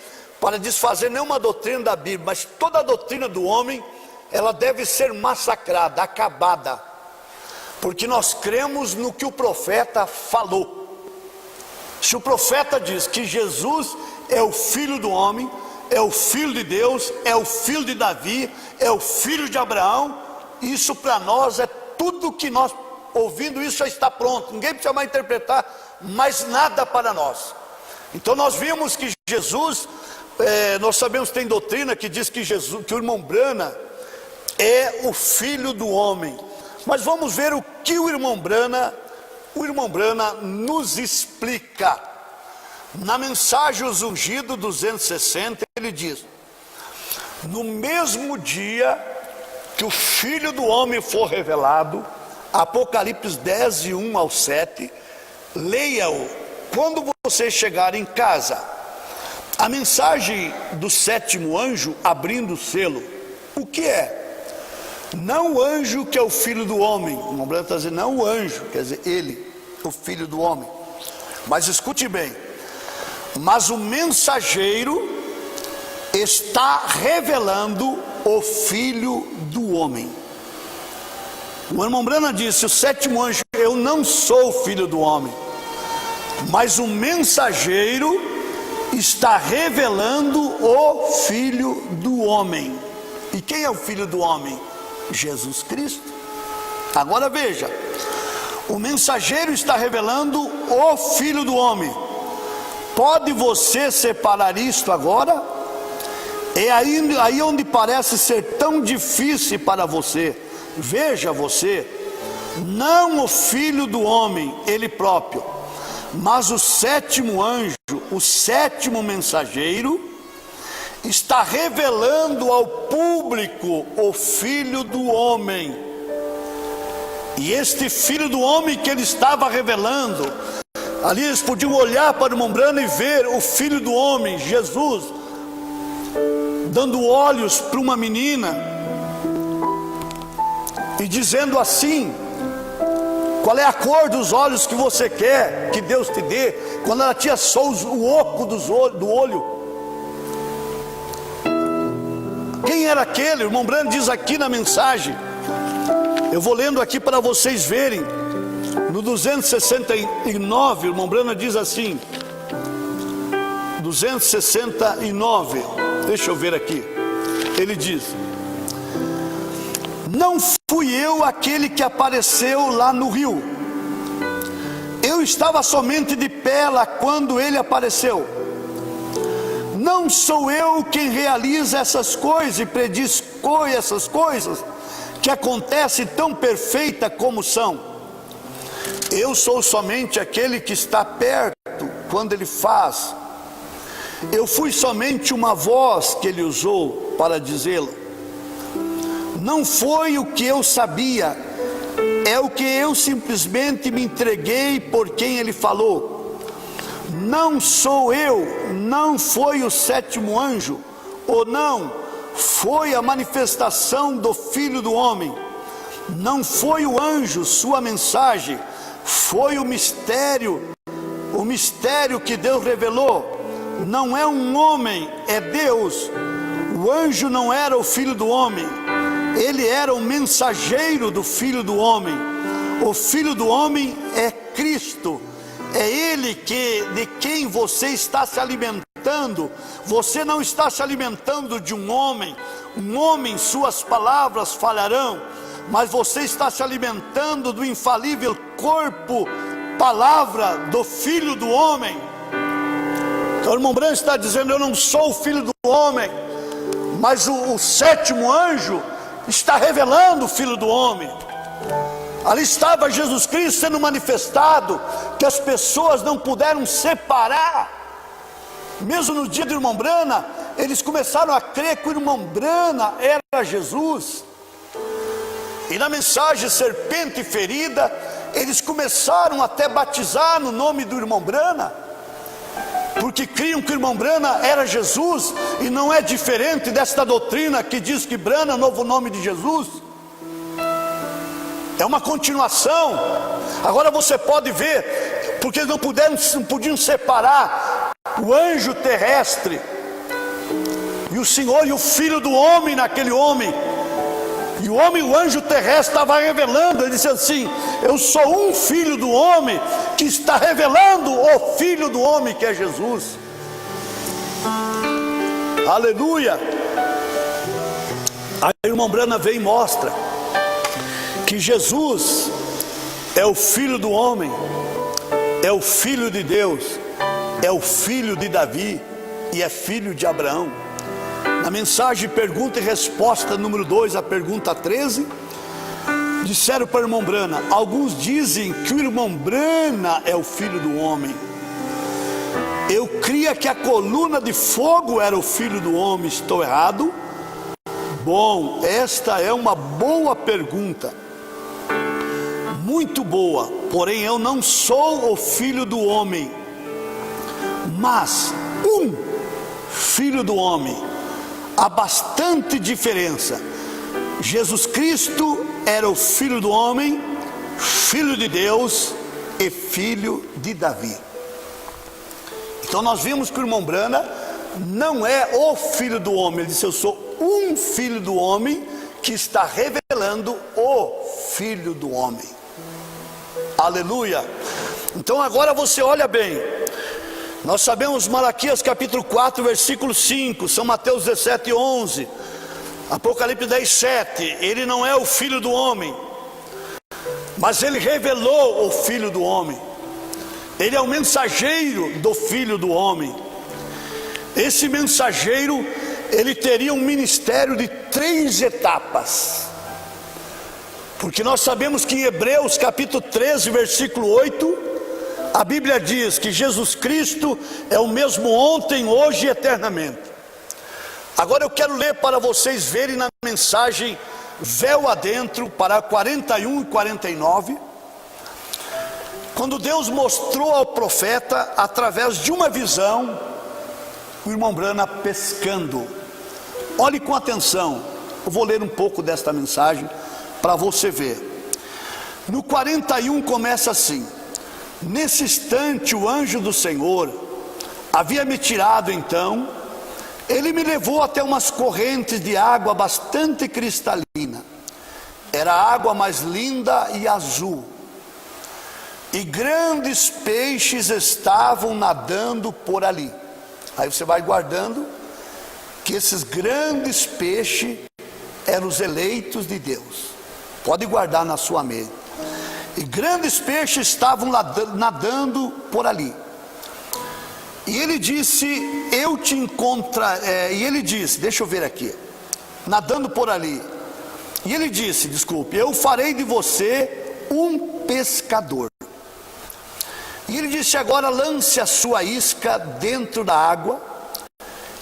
para desfazer nenhuma doutrina da Bíblia, mas toda a doutrina do homem, ela deve ser massacrada, acabada, porque nós cremos no que o profeta falou. Se o profeta diz que Jesus é o filho do homem, é o filho de Deus, é o filho de Davi, é o filho de Abraão, isso para nós é tudo que nós, ouvindo isso, já está pronto. Ninguém precisa mais interpretar mais nada para nós. Então nós vimos que Jesus, nós sabemos que tem doutrina que diz que Jesus, que o irmão Brana é o filho do homem. Mas vamos ver o que o irmão Brana nos explica. Na mensagem Os Ungidos 260, ele diz: no mesmo dia que o Filho do Homem for revelado, Apocalipse 10, 1 ao 7, leia-o quando você chegar em casa. A mensagem do 7º anjo abrindo o selo, o que é? Não o anjo que é o filho do homem, o irmão Brana está dizendo, não o anjo, quer dizer, ele, o filho do homem. Mas escute bem, mas o mensageiro está revelando o filho do homem. O irmão Brana disse, o 7º anjo, eu não sou o filho do homem, mas o mensageiro está revelando o filho do homem. E quem é o filho do homem? Jesus Cristo. Agora veja, o mensageiro está revelando o filho do homem. Pode você separar isto agora? É aí onde parece ser tão difícil para você. Veja você, não o filho do homem, ele próprio, mas o 7º anjo, o 7º mensageiro, está revelando ao público o filho do homem. E este filho do homem que ele estava revelando, ali eles podiam olhar para o irmão Brana e ver o filho do homem, Jesus, dando olhos para uma menina e dizendo assim: qual é a cor dos olhos que você quer que Deus te dê? Quando ela tinha só o oco do olho. Quem era aquele? O irmão Brana diz aqui na mensagem, eu vou lendo aqui para vocês verem. No 269, o irmão Brana diz assim: 269, deixa eu ver aqui. Ele diz: não fui eu aquele que apareceu lá no rio. Eu estava somente de pé lá quando ele apareceu. Não sou eu quem realiza essas coisas e predispõe essas coisas que acontecem tão perfeita como são. Eu sou somente aquele que está perto quando ele faz. Eu fui somente uma voz que ele usou para dizê-la. Não foi o que eu sabia, é o que eu simplesmente me entreguei por quem ele falou. Não sou eu, não foi o sétimo anjo, ou não, foi a manifestação do Filho do Homem. Não foi o anjo, sua mensagem, foi o mistério que Deus revelou. Não é um homem, é Deus. O anjo não era o filho do homem, ele era o mensageiro do filho do homem. O filho do homem é Cristo, é ele de quem você está se alimentando. Você não está se alimentando de um homem, suas palavras falharão, mas você está se alimentando do infalível corpo, palavra do filho do homem. Então o irmão Branco está dizendo: eu não sou o filho do homem, mas o sétimo anjo está revelando o filho do homem. Ali estava Jesus Cristo sendo manifestado, que as pessoas não puderam separar. Mesmo no dia do irmão Brana, eles começaram a crer que o irmão Brana era Jesus. E na mensagem serpente ferida, eles começaram até batizar no nome do irmão Brana, porque criam que o irmão Brana era Jesus, e não é diferente desta doutrina que diz que Brana é o novo nome de Jesus. É uma continuação. Agora você pode ver, porque eles não podiam separar o anjo terrestre e o Senhor e o filho do homem naquele homem. E o anjo terrestre estava revelando. Ele disse assim: eu sou um filho do homem que está revelando o filho do homem, que é Jesus. Aleluia. Aí o irmão Brana vem e mostra que Jesus é o filho do homem, é o filho de Deus, é o filho de Davi e é filho de Abraão. Na mensagem pergunta e resposta número 2, a pergunta 13, disseram para o irmão Brana: alguns dizem que o irmão Brana é o filho do homem. Eu cria que a coluna de fogo era o filho do homem. Estou errado? Bom, esta é uma boa pergunta, muito boa. Porém eu não sou o filho do homem, mas um filho do homem. Há bastante diferença. Jesus Cristo era o filho do homem, filho de Deus e filho de Davi. Então nós vimos que o irmão Brana não é o filho do homem. Ele disse: eu sou um filho do homem que está revelando o filho do homem. Aleluia. Então agora você olha bem. Nós sabemos Malaquias capítulo 4, versículo 5, São Mateus 17, 11, Apocalipse 10, 7. Ele não é o filho do homem, mas ele revelou o filho do homem. Ele é o mensageiro do filho do homem. Esse mensageiro, ele teria um ministério de 3 etapas. Porque nós sabemos que em Hebreus capítulo 13, versículo 8, a Bíblia diz que Jesus Cristo é o mesmo ontem, hoje e eternamente. Agora eu quero ler para vocês verem na mensagem véu adentro, para 41 e 49, quando Deus mostrou ao profeta, através de uma visão, o irmão Brana pescando. Olhe com atenção, eu vou ler um pouco desta mensagem para você ver. No 41 começa assim: nesse instante o anjo do Senhor havia me tirado, então ele me levou até umas correntes de água bastante cristalina. Era a água mais linda e azul, e grandes peixes estavam nadando por ali. Aí você vai guardando que esses grandes peixes eram os eleitos de Deus. Pode guardar na sua mente. E grandes peixes estavam nadando por ali. E ele disse, e ele disse, deixa eu ver aqui, nadando por ali. E ele disse, desculpe, eu farei de você um pescador. E ele disse, agora lance a sua isca dentro da água,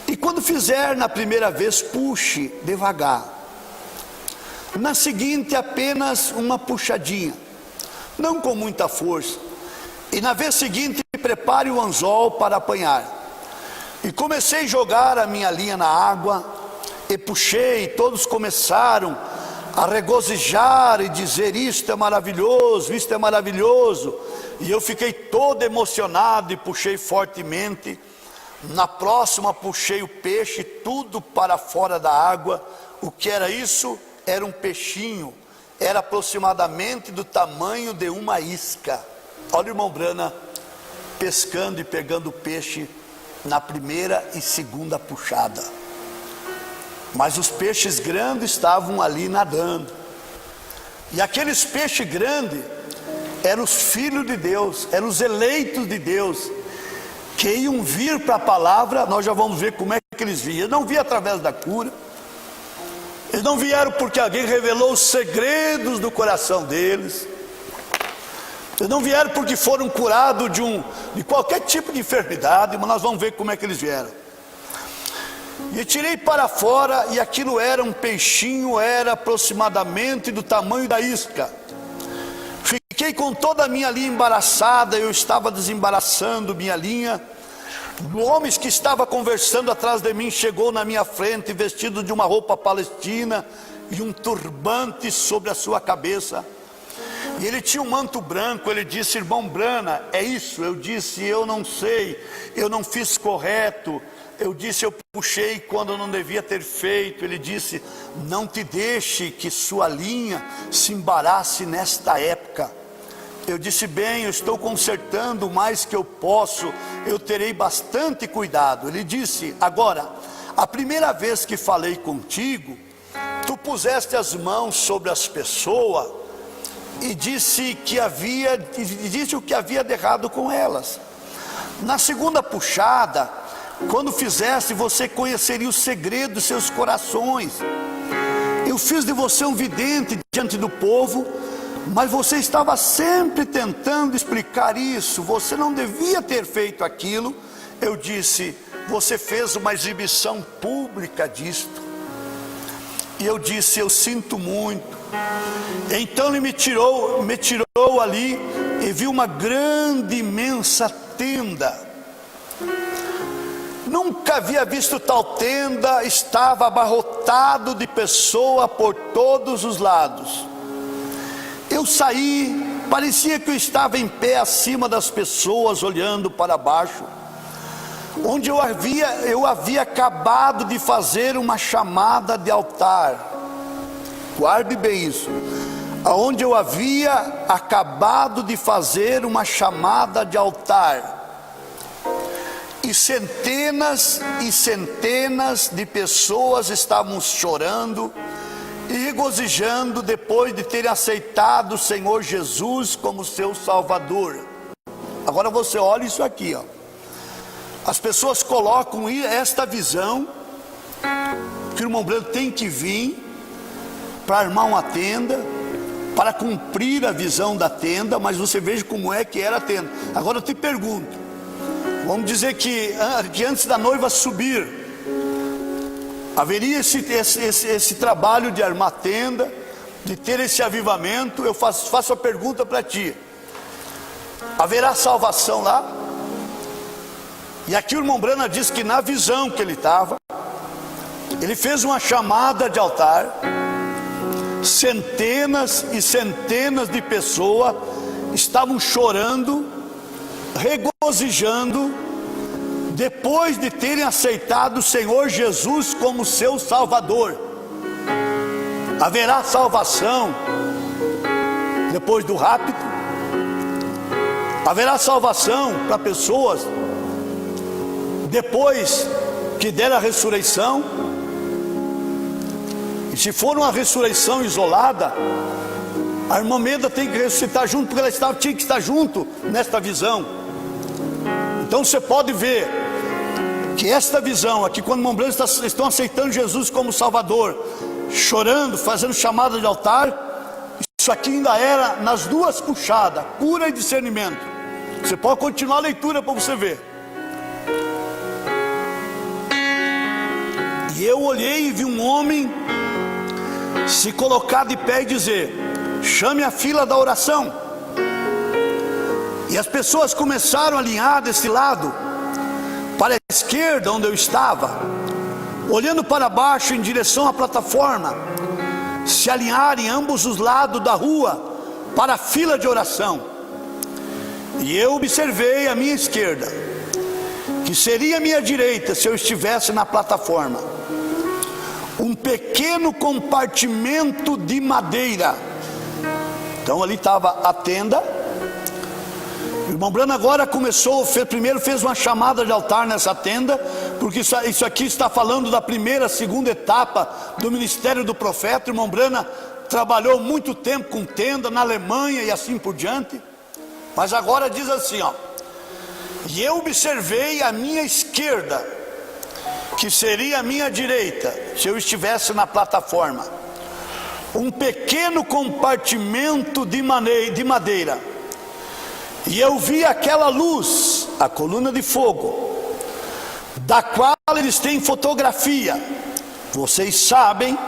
e quando fizer na primeira vez, puxe devagar. Na seguinte, apenas uma puxadinha, não com muita força. E na vez seguinte, prepare o anzol para apanhar. E comecei a jogar a minha linha na água, e puxei, e todos começaram a regozijar e dizer, isto é maravilhoso, isto é maravilhoso. E eu fiquei todo emocionado e puxei fortemente. Na próxima puxei o peixe, tudo para fora da água. O que era isso? Era um peixinho, era aproximadamente do tamanho de uma isca. Olha o irmão Brana pescando e pegando peixe na primeira e segunda puxada. Mas os peixes grandes estavam ali nadando. E aqueles peixes grandes eram os filhos de Deus, eram os eleitos de Deus, que iam vir para a palavra. Nós já vamos ver como é que eles vinham. Eles não vinham através da cura. Eles não vieram porque alguém revelou os segredos do coração deles. Eles não vieram porque foram curados de qualquer tipo de enfermidade. Mas nós vamos ver como é que eles vieram. E tirei para fora, e aquilo era um peixinho, era aproximadamente do tamanho da isca. Fiquei com toda a minha linha embaraçada, eu estava desembaraçando minha linha. O homem que estava conversando atrás de mim chegou na minha frente, vestido de uma roupa palestina e um turbante sobre a sua cabeça. E ele tinha um manto branco. Ele disse, irmão Brana, é isso? Eu disse, eu não sei, eu não fiz correto. Eu disse, eu puxei quando eu não devia ter feito. Ele disse, não te deixe que sua linha se embarace nesta época. Eu disse, bem, eu estou consertando o mais que eu posso, eu terei bastante cuidado. Ele disse, agora, a primeira vez que falei contigo, tu puseste as mãos sobre as pessoas e disse o que havia de errado com elas. Na segunda puxada, quando fizeste, você conheceria o segredo dos seus corações. Eu fiz de você um vidente diante do povo, mas você estava sempre tentando explicar isso. Você não devia ter feito aquilo. Eu disse, você fez uma exibição pública disto. E eu disse, eu sinto muito. Então ele me tirou ali e viu uma grande, imensa tenda. Nunca havia visto tal tenda, estava abarrotado de pessoas por todos os lados. Eu saí, parecia que eu estava em pé acima das pessoas, olhando para baixo, onde eu havia acabado de fazer uma chamada de altar. Guarde bem isso. Onde eu havia acabado de fazer uma chamada de altar. E centenas de pessoas estavam chorando e regozijando depois de terem aceitado o Senhor Jesus como seu Salvador. Agora você olha isso aqui, ó. As pessoas colocam esta visão, que o irmão Branco tem que vir para armar uma tenda, para cumprir a visão da tenda, mas você veja como é que era a tenda. Agora eu te pergunto, vamos dizer que antes da noiva subir, haveria esse trabalho de armar tenda, de ter esse avivamento. Eu faço a pergunta para ti, haverá salvação lá? E aqui o irmão Brana diz que na visão que ele estava, ele fez uma chamada de altar. Centenas e centenas de pessoas estavam chorando, regozijando, depois de terem aceitado o Senhor Jesus como seu Salvador. Haverá salvação depois do rapto? Haverá salvação para pessoas depois que der a ressurreição, e se for uma ressurreição isolada, a irmã Meda tem que ressuscitar junto, porque ela tinha que estar junto nesta visão. Então você pode ver que esta visão aqui, quando Mont Blanc estão aceitando Jesus como Salvador, chorando, fazendo chamada de altar, isso aqui ainda era nas duas puxadas, cura e discernimento. Você pode continuar a leitura para você ver. E eu olhei e vi um homem se colocar de pé e dizer: chame a fila da oração. E as pessoas começaram a alinhar desse lado para a esquerda, onde eu estava, olhando para baixo em direção à plataforma, se alinhar em ambos os lados da rua para a fila de oração. E eu observei à minha esquerda, que seria a minha direita se eu estivesse na plataforma, um pequeno compartimento de madeira. Então ali estava a tenda. O irmão Brano agora primeiro fez uma chamada de altar nessa tenda, porque isso aqui está falando da primeira, segunda etapa do ministério do profeta. O irmão Brano trabalhou muito tempo com tenda na Alemanha e assim por diante. Mas agora diz assim, ó: e eu observei à minha esquerda, que seria a minha direita se eu estivesse na plataforma, um pequeno compartimento de madeira. E eu vi aquela luz, a coluna de fogo, da qual eles têm fotografia. Vocês sabem,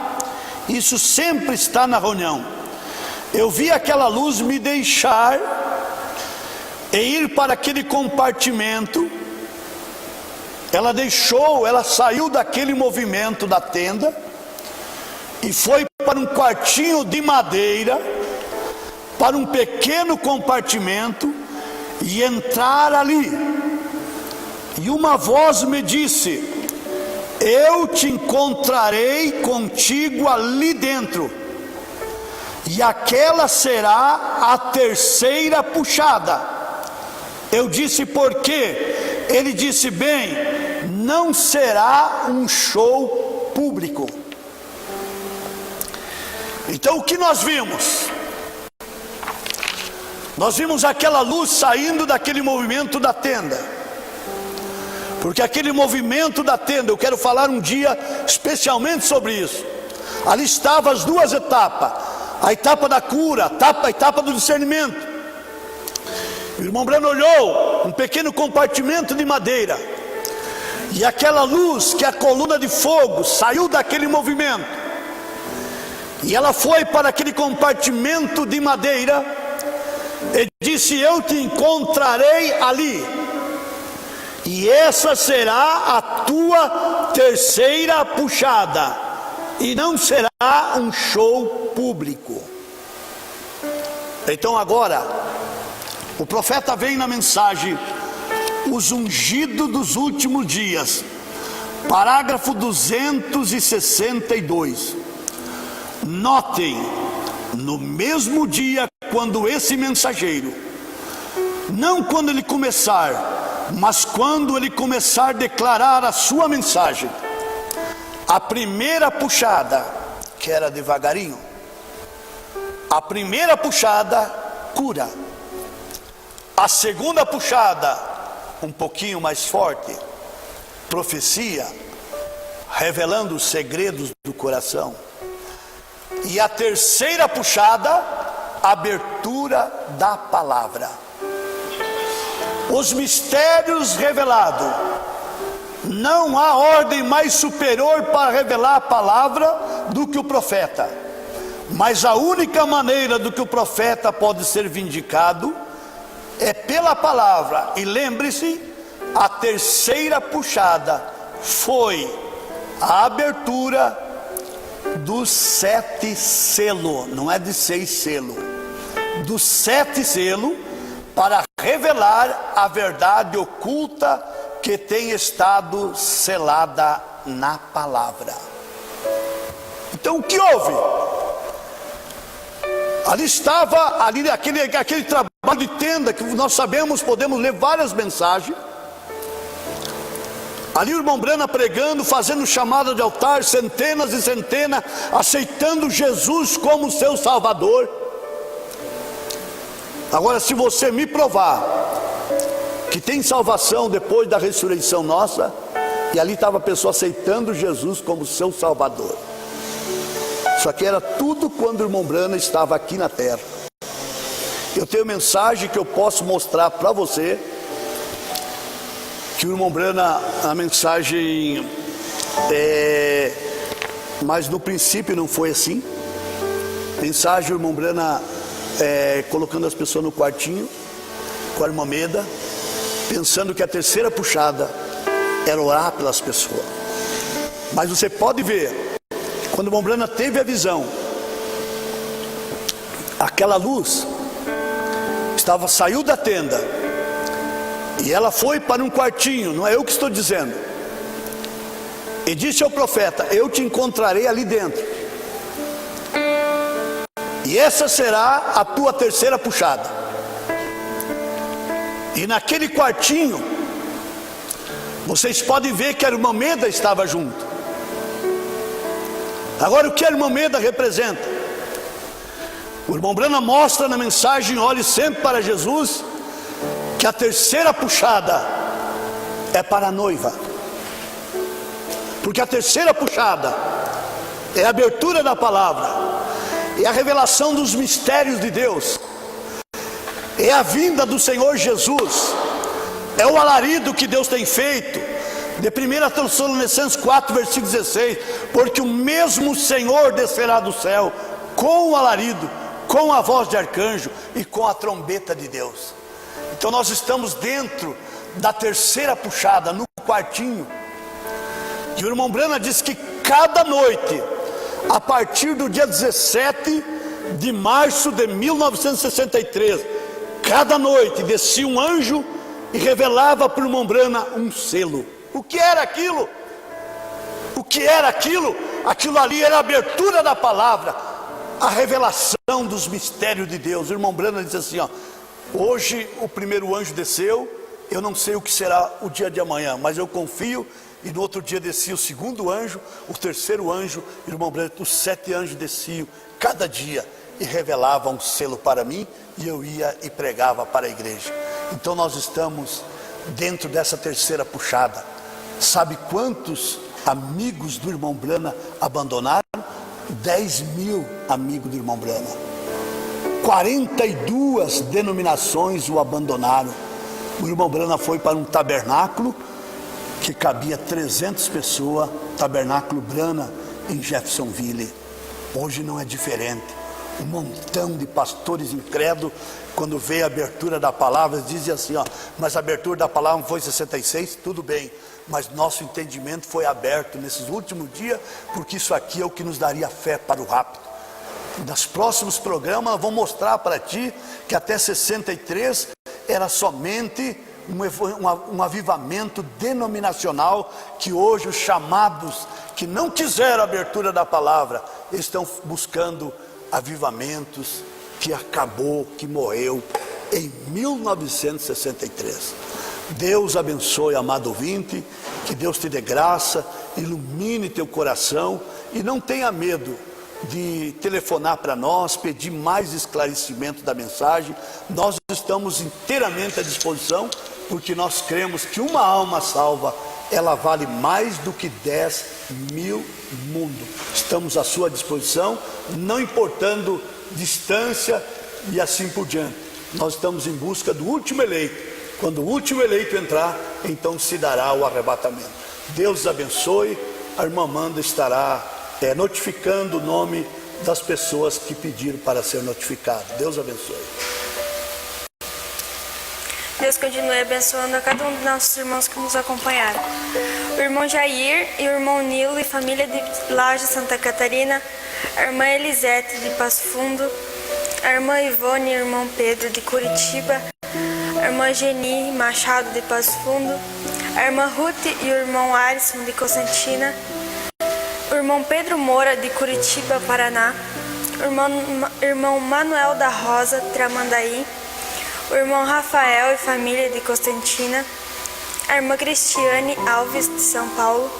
isso sempre está na reunião. Eu vi aquela luz me deixar e ir para aquele compartimento. Ela saiu daquele movimento da tenda e foi para um quartinho de madeira, para um pequeno compartimento, e entrar ali. E uma voz me disse: eu te encontrarei contigo ali dentro, e aquela será a terceira puxada. Eu disse: por quê? Ele disse: bem, não será um show público. Então o que nós vimos? Nós vimos aquela luz saindo daquele movimento da tenda, porque aquele movimento da tenda, eu quero falar um dia especialmente sobre isso. Ali estavam as duas etapas, a etapa da cura, a etapa do discernimento. O irmão Brano olhou um pequeno compartimento de madeira, e aquela luz, que é a coluna de fogo, saiu daquele movimento, e ela foi para aquele compartimento de madeira, e disse: eu te encontrarei ali, e essa será a tua terceira puxada, e não será um show público. Então agora o profeta vem na mensagem, os ungidos dos últimos dias, parágrafo 262. Notem, no mesmo dia, quando esse mensageiro, não quando ele começar, mas quando ele começar a declarar a sua mensagem, a primeira puxada, que era devagarinho, a primeira puxada, cura. A segunda puxada, um pouquinho mais forte, profecia, revelando os segredos do coração. E a terceira puxada, abertura da palavra. Os mistérios revelados. Não há ordem mais superior para revelar a palavra do que o profeta. Mas a única maneira do que o profeta pode ser vindicado é pela palavra. E lembre-se, a terceira puxada foi a abertura dos 7 selos, não é de 6 selos, dos 7 selos, para revelar a verdade oculta que tem estado selada na palavra. Então o que houve? Ali estava aquele trabalho de tenda, que nós sabemos, podemos ler várias mensagens. Ali o irmão Brana pregando, fazendo chamada de altar, centenas e centenas, aceitando Jesus como seu Salvador. Agora, se você me provar que tem salvação depois da ressurreição nossa, e ali estava a pessoa aceitando Jesus como seu Salvador. Isso aqui era tudo quando o irmão Brana estava aqui na terra. Eu tenho mensagem que eu posso mostrar para você, que o irmão Brana, a mensagem mas no princípio não foi assim. Mensagem, o irmão Brana colocando as pessoas no quartinho com a irmã Meda, pensando que a terceira puxada era orar pelas pessoas. Mas você pode ver, quando o irmão Brana teve a visão, aquela luz saiu da tenda e ela foi para um quartinho, não é eu que estou dizendo, e disse ao profeta: eu te encontrarei ali dentro, e essa será a tua terceira puxada. E naquele quartinho vocês podem ver que a irmã Meda estava junto. Agora, o que a irmã Meda representa? O irmão Brana mostra na mensagem: olhe sempre para Jesus, que a terceira puxada é para a noiva. Porque a terceira puxada é a abertura da palavra, é a revelação dos mistérios de Deus, é a vinda do Senhor Jesus, é o alarido que Deus tem feito. De 1 Tessalonicenses 4, versículo 16: porque o mesmo Senhor descerá do céu com o alarido, com a voz de arcanjo e com a trombeta de Deus. Então nós estamos dentro da terceira puxada, no quartinho. E o irmão Brana diz que cada noite, a partir do dia 17 de março de 1963, cada noite descia um anjo e revelava para o irmão Brana um selo. O que era aquilo? O que era aquilo? Aquilo ali era a abertura da palavra, a revelação dos mistérios de Deus. O irmão Brana diz assim: hoje o primeiro anjo desceu, eu não sei o que será o dia de amanhã, mas eu confio. E no outro dia descia o segundo anjo, o terceiro anjo, irmão Brana, os 7 anjos desciam cada dia e revelavam um selo para mim, e eu ia e pregava para a igreja. Então nós estamos dentro dessa terceira puxada. Sabe quantos amigos do irmão Brana abandonaram? 10.000 amigos do irmão Brana. 42 denominações o abandonaram. O irmão Brana foi para um tabernáculo que cabia 300 pessoas, tabernáculo Brana, em Jeffersonville. Hoje não é diferente. Um montão de pastores incrédulos, quando veio a abertura da palavra, dizem assim: mas a abertura da palavra não foi em 66, tudo bem, mas nosso entendimento foi aberto nesses últimos dias, porque isso aqui é o que nos daria fé para o rápido. Nos próximos programas eu vou mostrar para ti que até 63 era somente um avivamento denominacional, que hoje os chamados que não quiseram a abertura da palavra estão buscando avivamentos que acabou, que morreu em 1963. Deus abençoe, amado ouvinte, que Deus te dê graça, ilumine teu coração e não tenha medo de telefonar para nós, pedir mais esclarecimento da mensagem. Nós estamos inteiramente à disposição, porque nós cremos que uma alma salva, ela vale mais do que 10.000 mundos. Estamos à sua disposição, não importando distância e assim por diante. Nós estamos em busca do último eleito. Quando o último eleito entrar, então se dará o arrebatamento. Deus abençoe. A irmã Amanda estará notificando o nome das pessoas que pediram para ser notificado. Deus abençoe. Deus continue abençoando a cada um dos nossos irmãos que nos acompanharam. O irmão Jair e o irmão Nilo e família de Laje, Santa Catarina, a irmã Elisete de Passo Fundo, a irmã Ivone e o irmão Pedro de Curitiba, a irmã Geni Machado de Passo Fundo, a irmã Ruth e o irmão Alisson de Constantina, o irmão Pedro Moura de Curitiba, Paraná, o irmão Manuel da Rosa, Tramandaí, o irmão Rafael e família de Constantina, a irmã Cristiane Alves de São Paulo,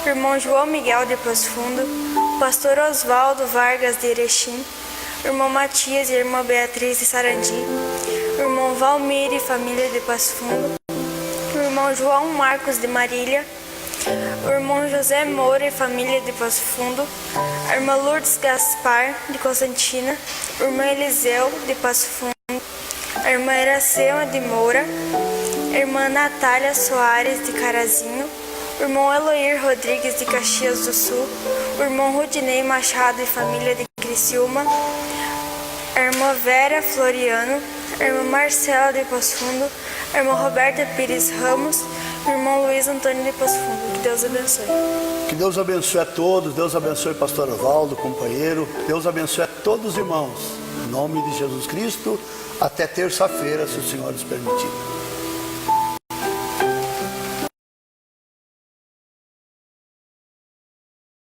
o irmão João Miguel de Passo Fundo, o pastor Oswaldo Vargas de Erechim, o irmão Matias e a irmã Beatriz de Sarandi, o irmão Valmir e família de Passo Fundo, o irmão João Marcos de Marília, o irmão José Moura e família de Passo Fundo, a irmã Lourdes Gaspar de Constantina, o irmão Eliseu de Passo Fundo, a irmã Iracema de Moura, a irmã Natália Soares de Carazinho, o irmão Eloir Rodrigues de Caxias do Sul, o irmão Rudinei Machado e família de Criciúma, a irmã Vera Floriano, a irmã Marcela de Passo Fundo, a irmã Roberta Pires Ramos, o irmão Luiz Antônio de Passo Fundo. Que Deus abençoe. Que Deus abençoe a todos, Deus abençoe o pastor Oswaldo, companheiro, Deus abençoe a todos os irmãos. Em nome de Jesus Cristo, até terça-feira, se o Senhor nos permitir.